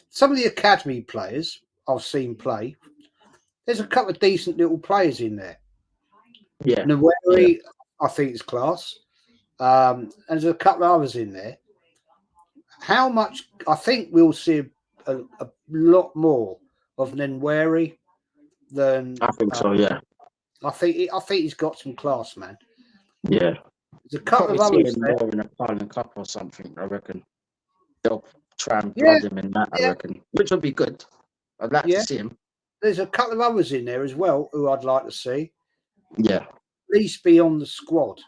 some of the academy players I've seen play. There's a couple of decent little players in there. Yeah, Naweri, I think is class. And there's a couple of others in there. How much? I think we'll see a lot more of Nweri than I think so. Yeah, I think he's got some class, man. yeah. There's a couple Probably of others see him there. more in a Carling Cup or something. I reckon they'll try and blood him in that. I reckon, which would be good. I'd like to see him. There's a couple of others in there as well who I'd like to see. Yeah, at least be on the squad.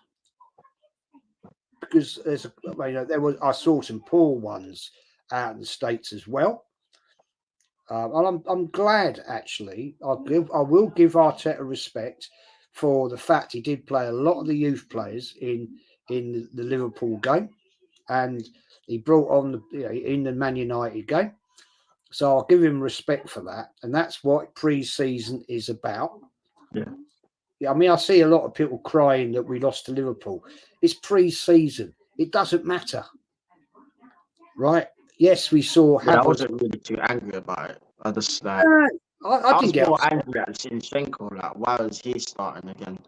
Because I saw some poor ones out in the States as well. And I'm glad, actually. I will give Arteta respect for the fact he did play a lot of the youth players in the Liverpool game, and he brought on in the Man United game. So I'll give him respect for that, and that's what pre-season is about. Yeah. I mean, I see a lot of people crying that we lost to Liverpool. It's pre-season. It doesn't matter, right? Yes, we saw. I wasn't really too angry about it. I just like. I was more angry at Zinchenko. Like, why is he starting again?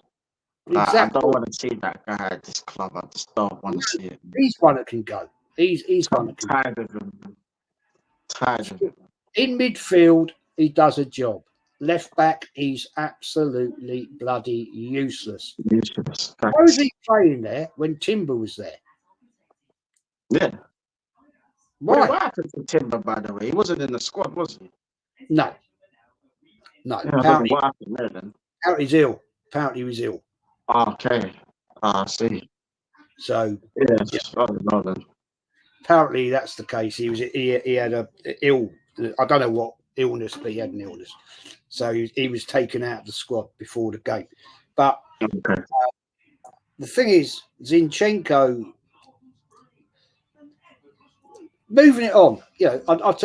Exactly. I don't want to see that guy at this club. I just don't want to see it. He's one that can go. He's one that can go. Tired of him. Tired of him. In midfield, he does a job. Left back, he's absolutely bloody useless. Why was he playing there when Timber was there? Yeah. Why? What happened to Timber, by the way? He wasn't in the squad, was he? No. Yeah, apparently, what happened there then? Apparently he's ill. Apparently he was ill. Okay. I see. So yeah. I don't know then. Apparently that's the case. He had a ill. I don't know what illness, but he had an illness. So he was taken out of the squad before the game. But the thing is, Zinchenko. Moving it on, I'll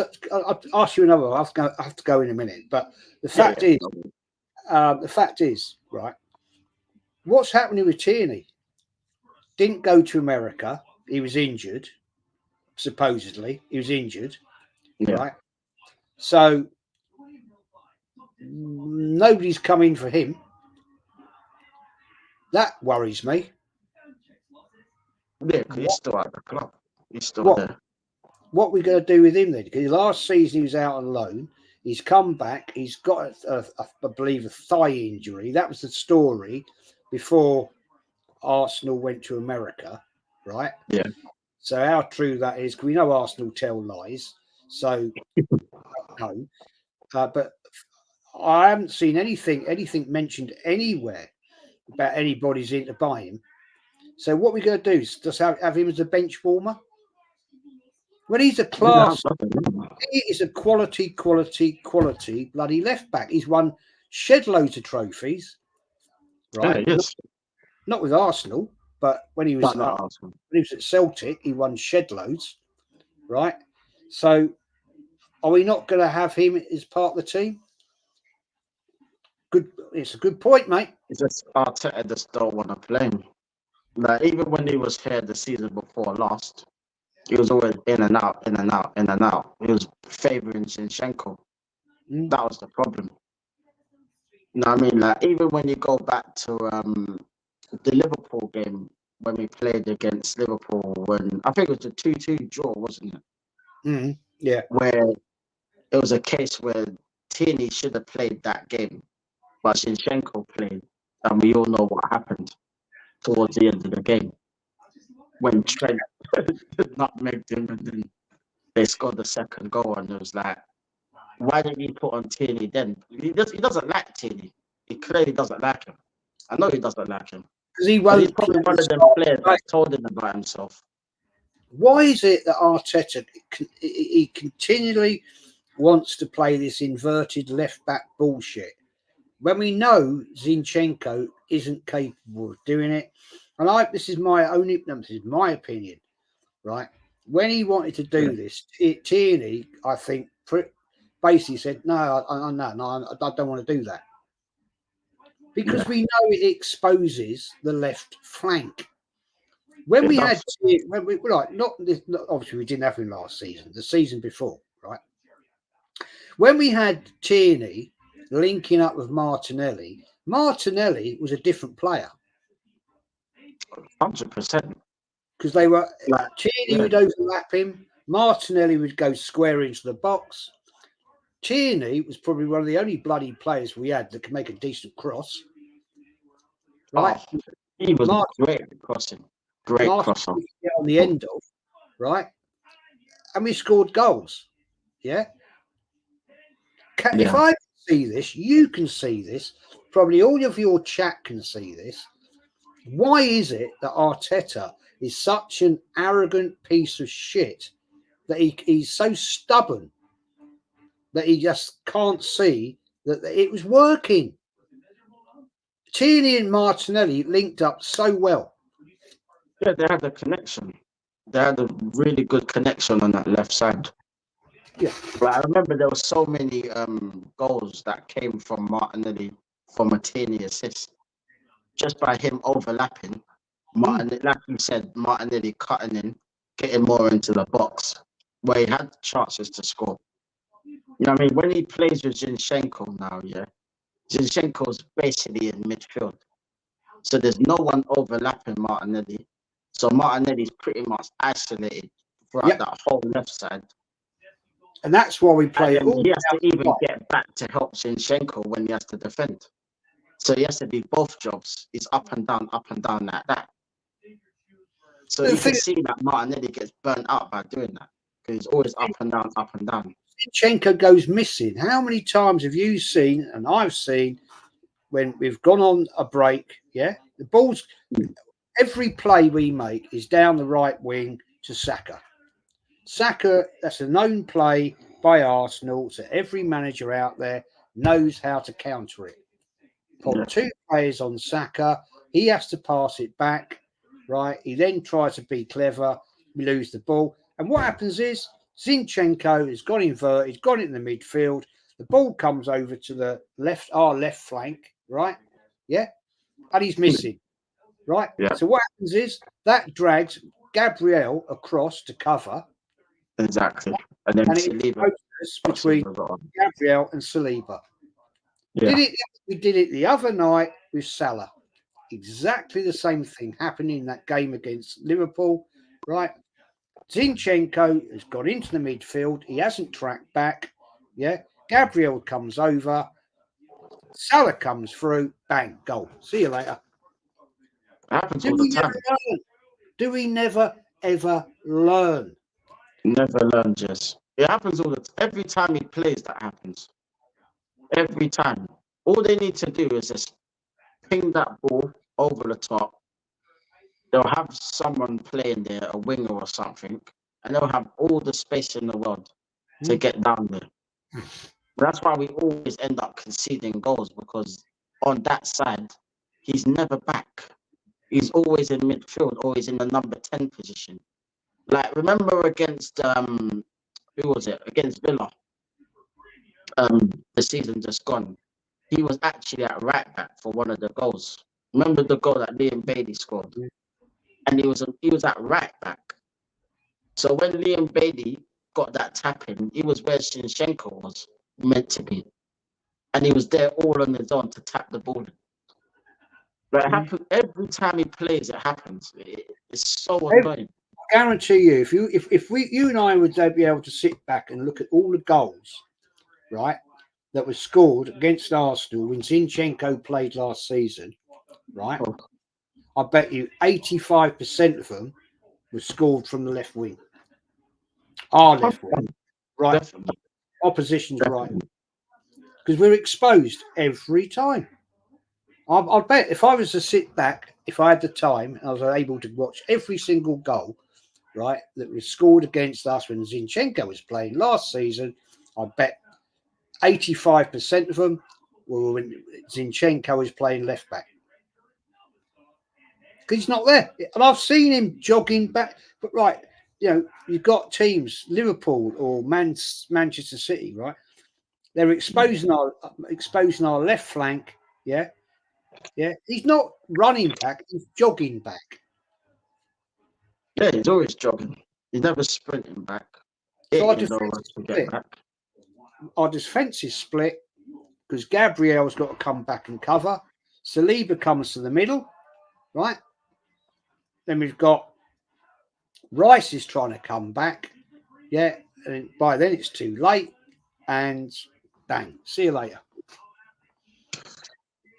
ask you another. I have to go in a minute. But the fact is, right? What's happening with Tierney? Didn't go to America. He was injured. Supposedly, he was injured. Yeah. Right. So nobody's coming for him. That worries me. Yeah, because he's still at the club. He's still there. What are we going to do with him then? Because last season he was out on loan. He's come back. He's got, I believe, a thigh injury. That was the story before Arsenal went to America, right? Yeah. So how true that is, because we know Arsenal tell lies. So, no. But I haven't seen anything mentioned anywhere about anybody's in to buy him. So what we're going to do is just have him as a bench warmer? When he's a class, he is a quality bloody left back. He's won shed loads of trophies, right? Yeah, yes. Not with Arsenal, but when he was at Celtic, he won shed loads, right? So, are we not going to have him as part of the team? Good, it's a good point, mate. It's just Arteta just don't want to play him. Like even when he was here the season before last, He was always in and out, in and out, in and out. He was favouring Zinchenko. That was the problem. You know what I mean? Like, even when you go back to the Liverpool game when we played against Liverpool, when I think it was a 2-2 draw, wasn't it? Yeah. Where it was a case where Tierney should have played that game, but Zinchenko played, and we all know what happened towards the end of the game when Trent nutmegged him, and then they scored the second goal, and it was like, why didn't you put on Tierney then? He doesn't like Tierney. He clearly doesn't like him. I know he doesn't like him. Because he But won't he's probably play one of the them style players of play. that told him about himself. Why is it that Arteta he continually wants to play this inverted left back bullshit when we know Zinchenko isn't capable of doing it? And this is my opinion, right? When he wanted to do this, Tierney, I think, basically said, "No, I don't want to do that," because we know it exposes the left flank. When we had, obviously we didn't have him last season, the season before, right? When we had Tierney linking up with Martinelli was a different player. 100%. Because they were, Tierney would overlap him, Martinelli would go square into the box. Tierney was probably one of the only bloody players we had that could make a decent cross. Right? Oh, he was great at crossing. Great crosser. On the end of, right? And we scored goals. Yeah? If I can see this, you can see this, probably all of your chat can see this. Why is it that Arteta is such an arrogant piece of shit that he's so stubborn that he just can't see that it was working? Tierney and Martinelli linked up so well. Yeah, they had a connection. They had a really good connection on that left side. Yeah. But I remember there were so many goals that came from Martinelli from a Tierney assist. Just by him overlapping, Martinelli, like you said, Martinelli cutting in, getting more into the box where he had chances to score. You know what I mean? When he plays with Zinchenko now, Zinchenko's basically in midfield. So there's no one overlapping Martinelli. So Martinelli's pretty much isolated throughout that whole left side. And that's why we play it all. He has to even get back to help Zinchenko when he has to defend. So he has to do both jobs. He's up and down like that. So you can see that Martinelli gets burnt out by doing that. Because he's always up and down, up and down. Zinchenko goes missing. How many times have you seen, and I've seen, when we've gone on a break, the ball's, every play we make is down the right wing to Saka. Saka, that's a known play by Arsenal, so every manager out there knows how to counter it. Put two players on Saka, he has to pass it back, right? He then tries to be clever, we lose the ball. And what happens is Zinchenko has gone inverted, gone in the midfield, the ball comes over to the left, our left flank, right? Yeah. And he's missing, right? Yeah. So what happens is that drags Gabriel across to cover. Exactly. And then Saliba between Gabriel and Saliba. Yeah. We did it the other night with Salah. Exactly the same thing happening in that game against Liverpool, right? Zinchenko has got into the midfield. He hasn't tracked back. Yeah. Gabriel comes over. Salah comes through. Bang, goal. See you later. It happens all the time. Do we never, ever learn? Never learn, Jess. It happens every time he plays, that happens. Every time. All they need to do is just ping that ball over the top. They'll have someone playing there, a winger or something, and they'll have all the space in the world to get down there. That's why we always end up conceding goals, because on that side, he's never back. He's always in midfield, always in the number 10 position. Like, remember against, who was it? Against Villa. The season just gone. He was actually at right back for one of the goals. Remember the goal that Liam Bailey scored? And he was at right back. So when Liam Bailey got that tap in, he was where Shinchenko was meant to be. And he was there all on his own to tap the ball. But it happens every time he plays, it happens. It's so annoying. I guarantee you, if you and I would be able to sit back and look at all the goals, right, that were scored against Arsenal when Zinchenko played last season, right? Oh. I bet you 85% of them were scored from the left wing. Our left wing, right? Definitely. Opposition's right, because we're exposed every time. I bet if I was to sit back, if I had the time, and I was able to watch every single goal, right, that was scored against us when Zinchenko was playing last season, I bet 85% of them were when Zinchenko was playing left back. Because he's not there. And I've seen him jogging back. But, right, you know, you've got teams, Liverpool or Manchester City, right? They're exposing our left flank, yeah? Yeah. He's not running back, he's jogging back. Yeah, he's always jogging. He's never sprinting back. So our defence is split because Gabriel's got to come back and cover. Saliba comes to the middle, right? Then we've got Rice is trying to come back. Yeah. And by then it's too late. And bang, see you later.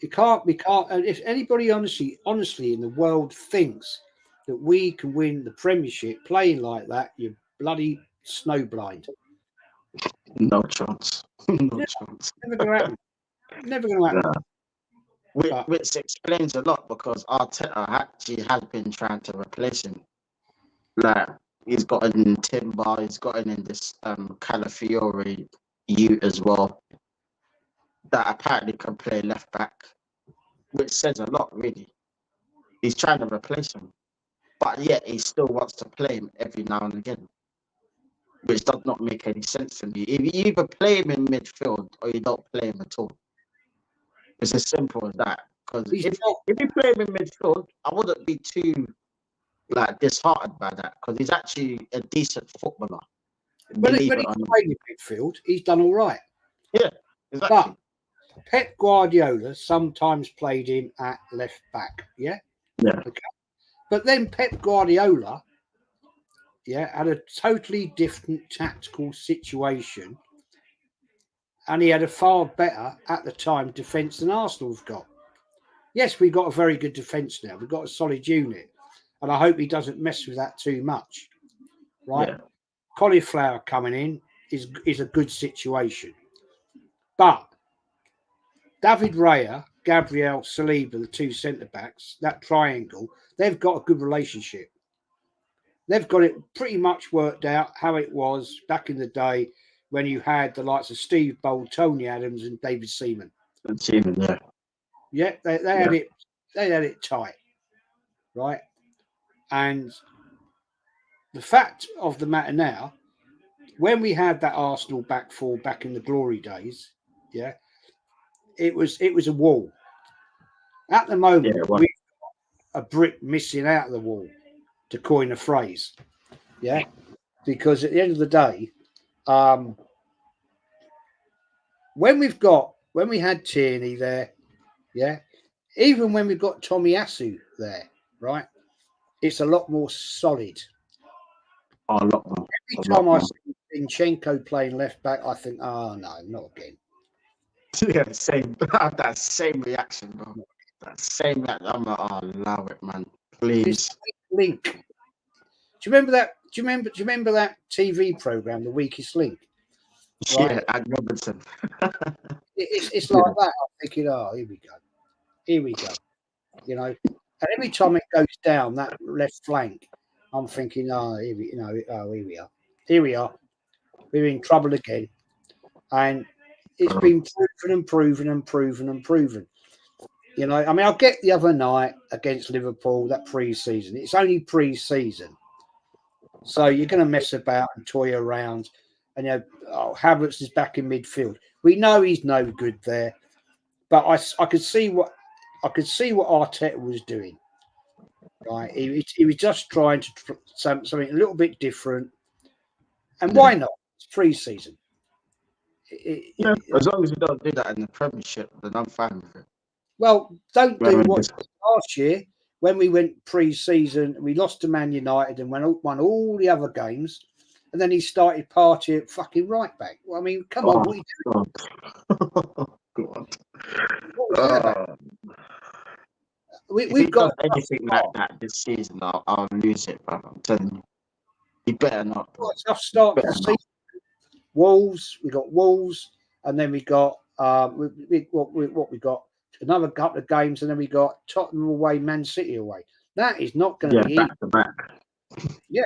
We can't. And if anybody honestly in the world thinks that we can win the Premiership playing like that, you're bloody snowblind. No chance. No chance. Never going to happen. Never going to happen. Yeah. Which explains a lot because Arteta actually has been trying to replace him. Like he's gotten in Timber, he's gotten in this Calafiore youth as well. That apparently can play left back, which says a lot, really. He's trying to replace him, but yet he still wants to play him every now and again, which does not make any sense to me. If you either play him in midfield or you don't play him at all. It's as simple as that. Because if you play him in midfield, I wouldn't be too disheartened by that because he's actually a decent footballer. When he's playing in midfield, he's done all right. Yeah, exactly. But Pep Guardiola sometimes played him at left back. Yeah. Yeah. Okay. But then Pep Guardiola, had a totally different tactical situation, and he had a far better at the time defence than Arsenal have got. Yes, we've got a very good defence now. We've got a solid unit, and I hope he doesn't mess with that too much. Right? Yeah. Cauliflower coming in is a good situation, but David Raya, Gabriel, Saliba, the two centre backs, that triangle, they've got a good relationship. They've got it pretty much worked out how it was back in the day when you had the likes of Steve Bold, Tony Adams, and David Seaman. Seaman, yeah. Yeah, they had it. They had it tight, right? And the fact of the matter now, when we had that Arsenal back four back in the glory days, it was a wall. At the moment, we've got a brick missing out of the wall, to coin a phrase. Yeah, because at the end of the day, when we had Tierney there, even when we've got Tomiyasu there, right, it's a lot more solid. Oh, a lot more. Every time I see Zinchenko playing left back, I think, oh no, not again. Yeah, same. I have that same reaction, bro. That same reaction. I'm like, oh, allow it, man. Please. Link. Do you remember that? Do you remember that TV program, The Weakest Link? Right? Yeah, at Robertson. it's like that. I'm thinking, oh, here we go. You know, and every time it goes down that left flank, I'm thinking, oh, here we are. Here we are. We're in trouble again, and it's been proven. You know, I mean, I'll get the other night against Liverpool, that pre-season. It's only pre-season. So you're going to mess about and toy around. And, Havertz is back in midfield. We know he's no good there. But I could see what Arteta was doing. right? He was just trying to something a little bit different, and why not? It's pre-season. Yeah, as long as you don't do that in the Premiership, then I'm fine with it. Well, don't I do mean, what last year when we went pre-season. We lost to Man United and won all the other games, and then he started partying at fucking right back. Well, I mean, come on, what are you doing? God. What was that about? If he We've got does anything like that this season, I'll lose it, bro. I'm telling you. You better not. a tough start to the season. Wolves, we got Wolves, and then we got what we got another couple of games, and then we got Tottenham away, Man City away. That is not going to be back easy. to back. Yeah,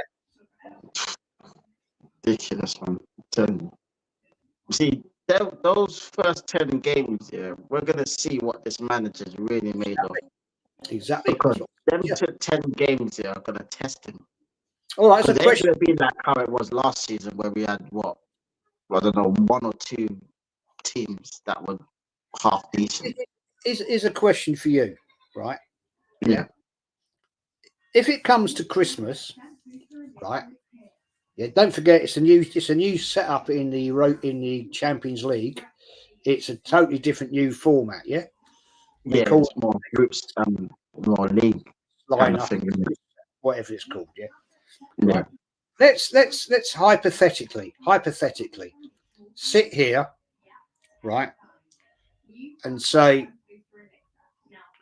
Ridiculous, man. I'm telling you. See, those first 10 games, yeah, we're gonna see what this manager's really made of. exactly. Because them 10 games, yeah, are gonna test him. All right, so Because it ain't gonna be like how it was last season, where we had I don't know, 1 or 2 teams that were half decent. Is a question for you, right? Yeah. If it comes to Christmas, right? Yeah, don't forget it's a new setup in the Champions League. It's a totally different new format. Yeah, Yeah, it's more groups and more league kind of thing, isn't it? Whatever it's called. Yeah. Yeah. Right. Let's hypothetically sit here, right, and say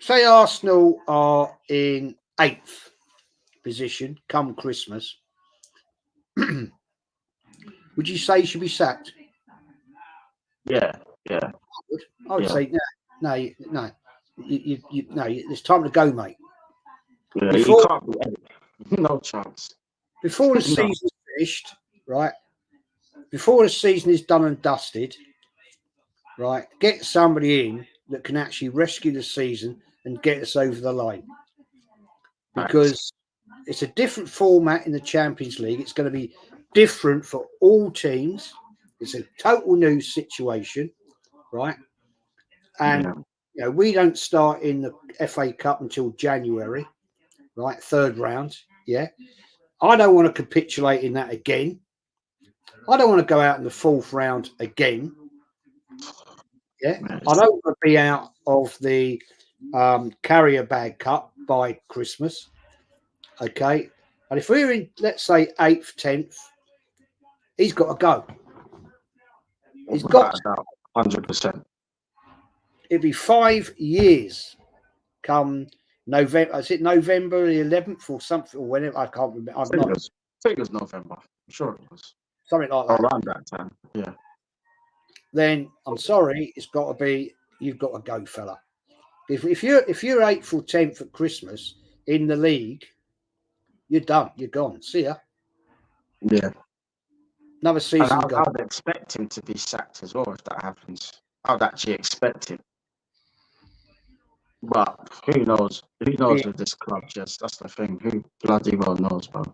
Arsenal are in 8th position come Christmas. Would you say he should be sacked? Yeah. I would say no. It's time to go, mate. Yeah, you can't be any. No chance. Before the season's finished, right? Before the season is done and dusted, right? Get somebody in that can actually rescue the season and get us over the line. Because it's a different format in the Champions League. It's going to be different for all teams. It's a total new situation, right? And we don't start in the FA Cup until January, right? 3rd round. Yeah. I don't want to capitulate in that again. I don't want to go out in the 4th round again. Yeah. I don't want to be out of the Carrier Bag Cup by Christmas. Okay. And if we're in, let's say, 8th, 10th, he's got to go. He's got to. 100%. It'd be 5 years come November. Is it November the 11th or something? Or whenever, I can't remember. I think it was November. I'm sure it was. Something like that. Around that time, yeah. Then I'm sorry, it's got to be, you've got to go, fella. If you're 8th or 10th at Christmas in the league, you're done. You're gone. See ya. Yeah. Another season. I'd expect him to be sacked as well if that happens. I'd actually expect it. But who knows? Who knows with this club? Just that's the thing. Who bloody well knows, bro?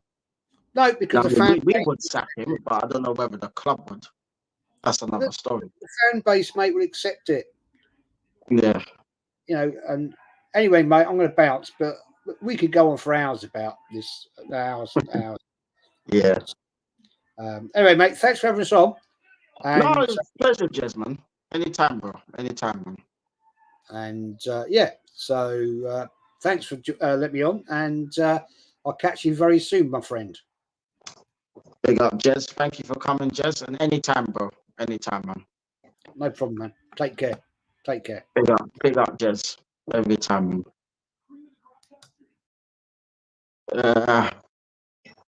No, because we would sack him, but I don't know whether the club would. That's another story. The fan base, mate, will accept it. Yeah. And anyway, mate, I'm going to bounce, but we could go on for hours about this. Hours. Yeah. Anyway, mate, thanks for having us on. No, it's a pleasure, Jesman. Anytime, bro. Anytime, man. And so thanks for letting me on, and I'll catch you very soon, my friend. Big up, Jez. Thank you for coming, Jez. And anytime, bro. Anytime, man. No problem, man. Take care. Take care. Big up, Jez. Every time.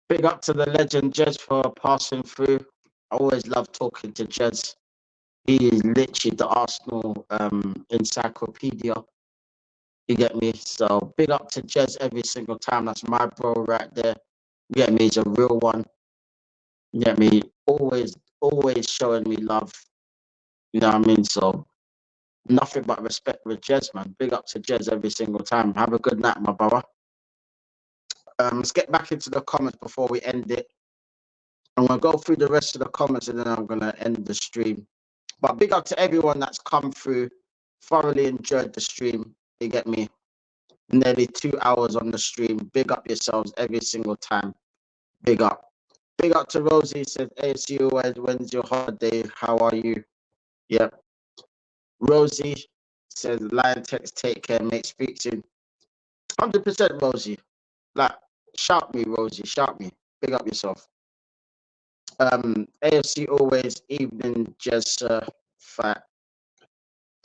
Big up to the legend, Jez, for passing through. I always love talking to Jez. He is literally the Arsenal encyclopedia. You get me? So big up to Jez every single time. That's my bro right there. You get me? He's a real one. You get me? Always showing me love. You know what I mean? So nothing but respect with Jez, man. Big up to Jez every single time. Have a good night, my brother. Let's get back into the comments before we end it. I'm going to go through the rest of the comments and then I'm going to end the stream. But big up to everyone that's come through. Thoroughly enjoyed the stream. You get me? nearly 2 hours on the stream. Big up yourselves every single time. Big up. Big up to Rosie. Says, hey, see you. When's your holiday? How are you? Yep. Rosie says, Liontekz, take care, mate. Speak soon. 100% Rosie. Like, shout me, Rosie. Shout me. Big up yourself. AFC always evening, Jez fight.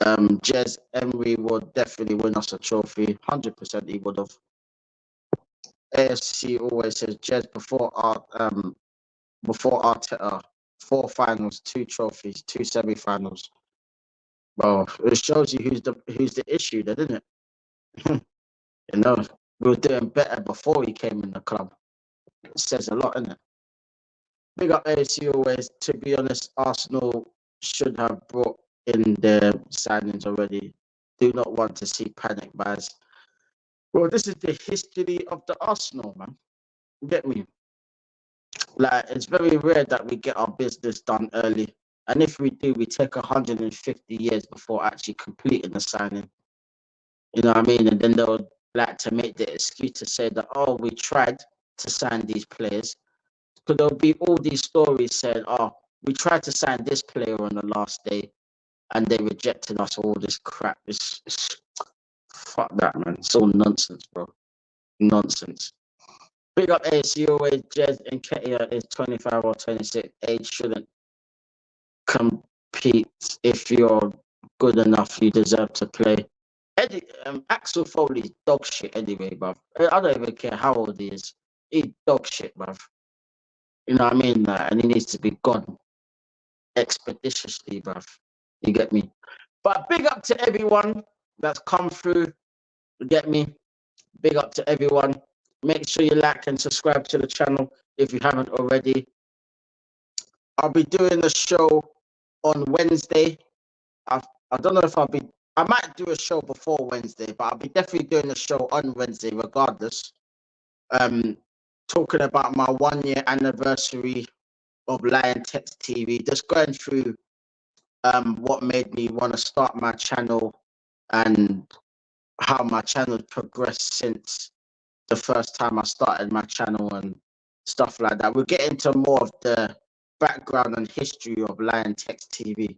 Jez Emery will definitely win us a trophy. 100% he would have. AFC always says Jez before Arteta, 4 finals, 2 trophies, 2 semi-finals. Well, it shows you who's the issue, there, didn't it? You know, we were doing better before he came in the club. It says a lot, isn't it? Big up AFC always. To be honest, Arsenal should have brought in their signings already. Do not want to see panic buys. Well, this is the history of the Arsenal, man. Get me? Like, it's very rare that we get our business done early. And if we do, we take 150 years before actually completing the signing. You know what I mean? And then they'll like to make the excuse to say that, oh, we tried to sign these players. Because there'll be all these stories saying, oh, we tried to sign this player on the last day and they rejected us, all this crap. It's fuck that, man. It's all nonsense, bro. Nonsense. Big up ASU always. Jez and Ketia is 25 or 26. Age shouldn't compete. If you're good enough, you deserve to play. Eddie, Axel Foley's dog shit anyway, bruv. I don't even care how old he is. He's dog shit, bruv. You know what I mean? And he needs to be gone expeditiously, bruv. You get me? But big up to everyone that's come through. You get me? Big up to everyone. Make sure you like and subscribe to the channel if you haven't already. I'll be doing the show on Wednesday. I don't know if I might do a show before Wednesday, but I'll be definitely doing a show on Wednesday regardless. Talking about my 1-year anniversary of Liontekz TV, just going through what made me want to start my channel and how my channel progressed since the first time I started my channel and stuff like that. We'll get into more of the background and history of Liontekz TV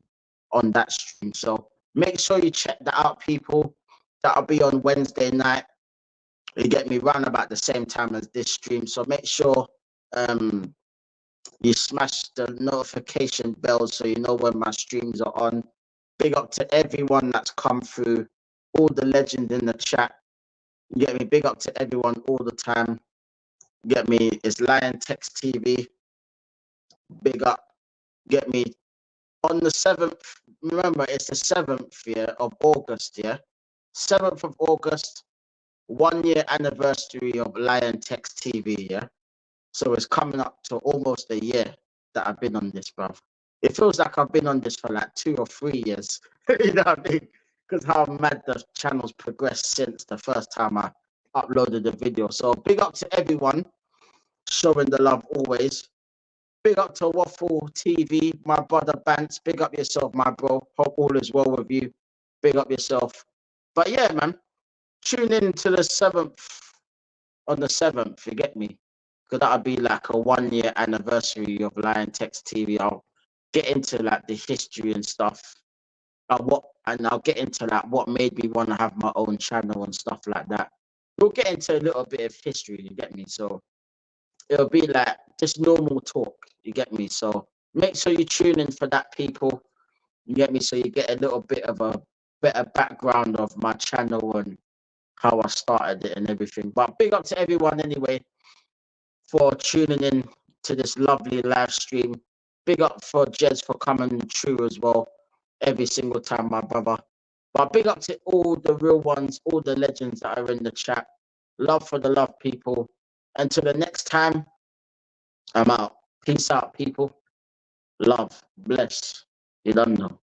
on that stream. So make sure you check that out, people. That'll be on Wednesday night. You get me, round about the same time as this stream. So make sure you smash the notification bell so you know when my streams are on. Big up to everyone that's come through, all the legends in the chat. You get me? Big up to everyone all the time. You get me? It's Liontekz TV. Big up. Get me? On the 7th, remember, it's the 7th, yeah, of August, yeah? 7th of August, 1-year anniversary of Liontekz TV, yeah? So it's coming up to almost a year that I've been on this, bruv. It feels like I've been on this for like 2 or 3 years. You know what I mean? Because how mad the channel's progressed since the first time I uploaded the video. So big up to everyone showing the love always. Big up to Waffle TV, my brother Bance. Big up yourself, my bro. Hope all is well with you. Big up yourself. But yeah, man, tune in to the 7th, on the 7th, you get me? Because that'll be like a 1-year anniversary of Liontekz TV. I'll get into like the history and stuff. I'll get into like what made me want to have my own channel and stuff like that. We'll get into a little bit of history, you get me? So it'll be like just normal talk, you get me? So make sure you tune in for that, people. You get me? So you get a little bit of a better background of my channel and how I started it and everything. But big up to everyone anyway for tuning in to this lovely live stream. Big up for Jez for coming through as well every single time, my brother. But big up to all the real ones, all the legends that are in the chat. Love for the love, people. Until the next time, I'm out. Peace out, people. Love. Bless. You don't know.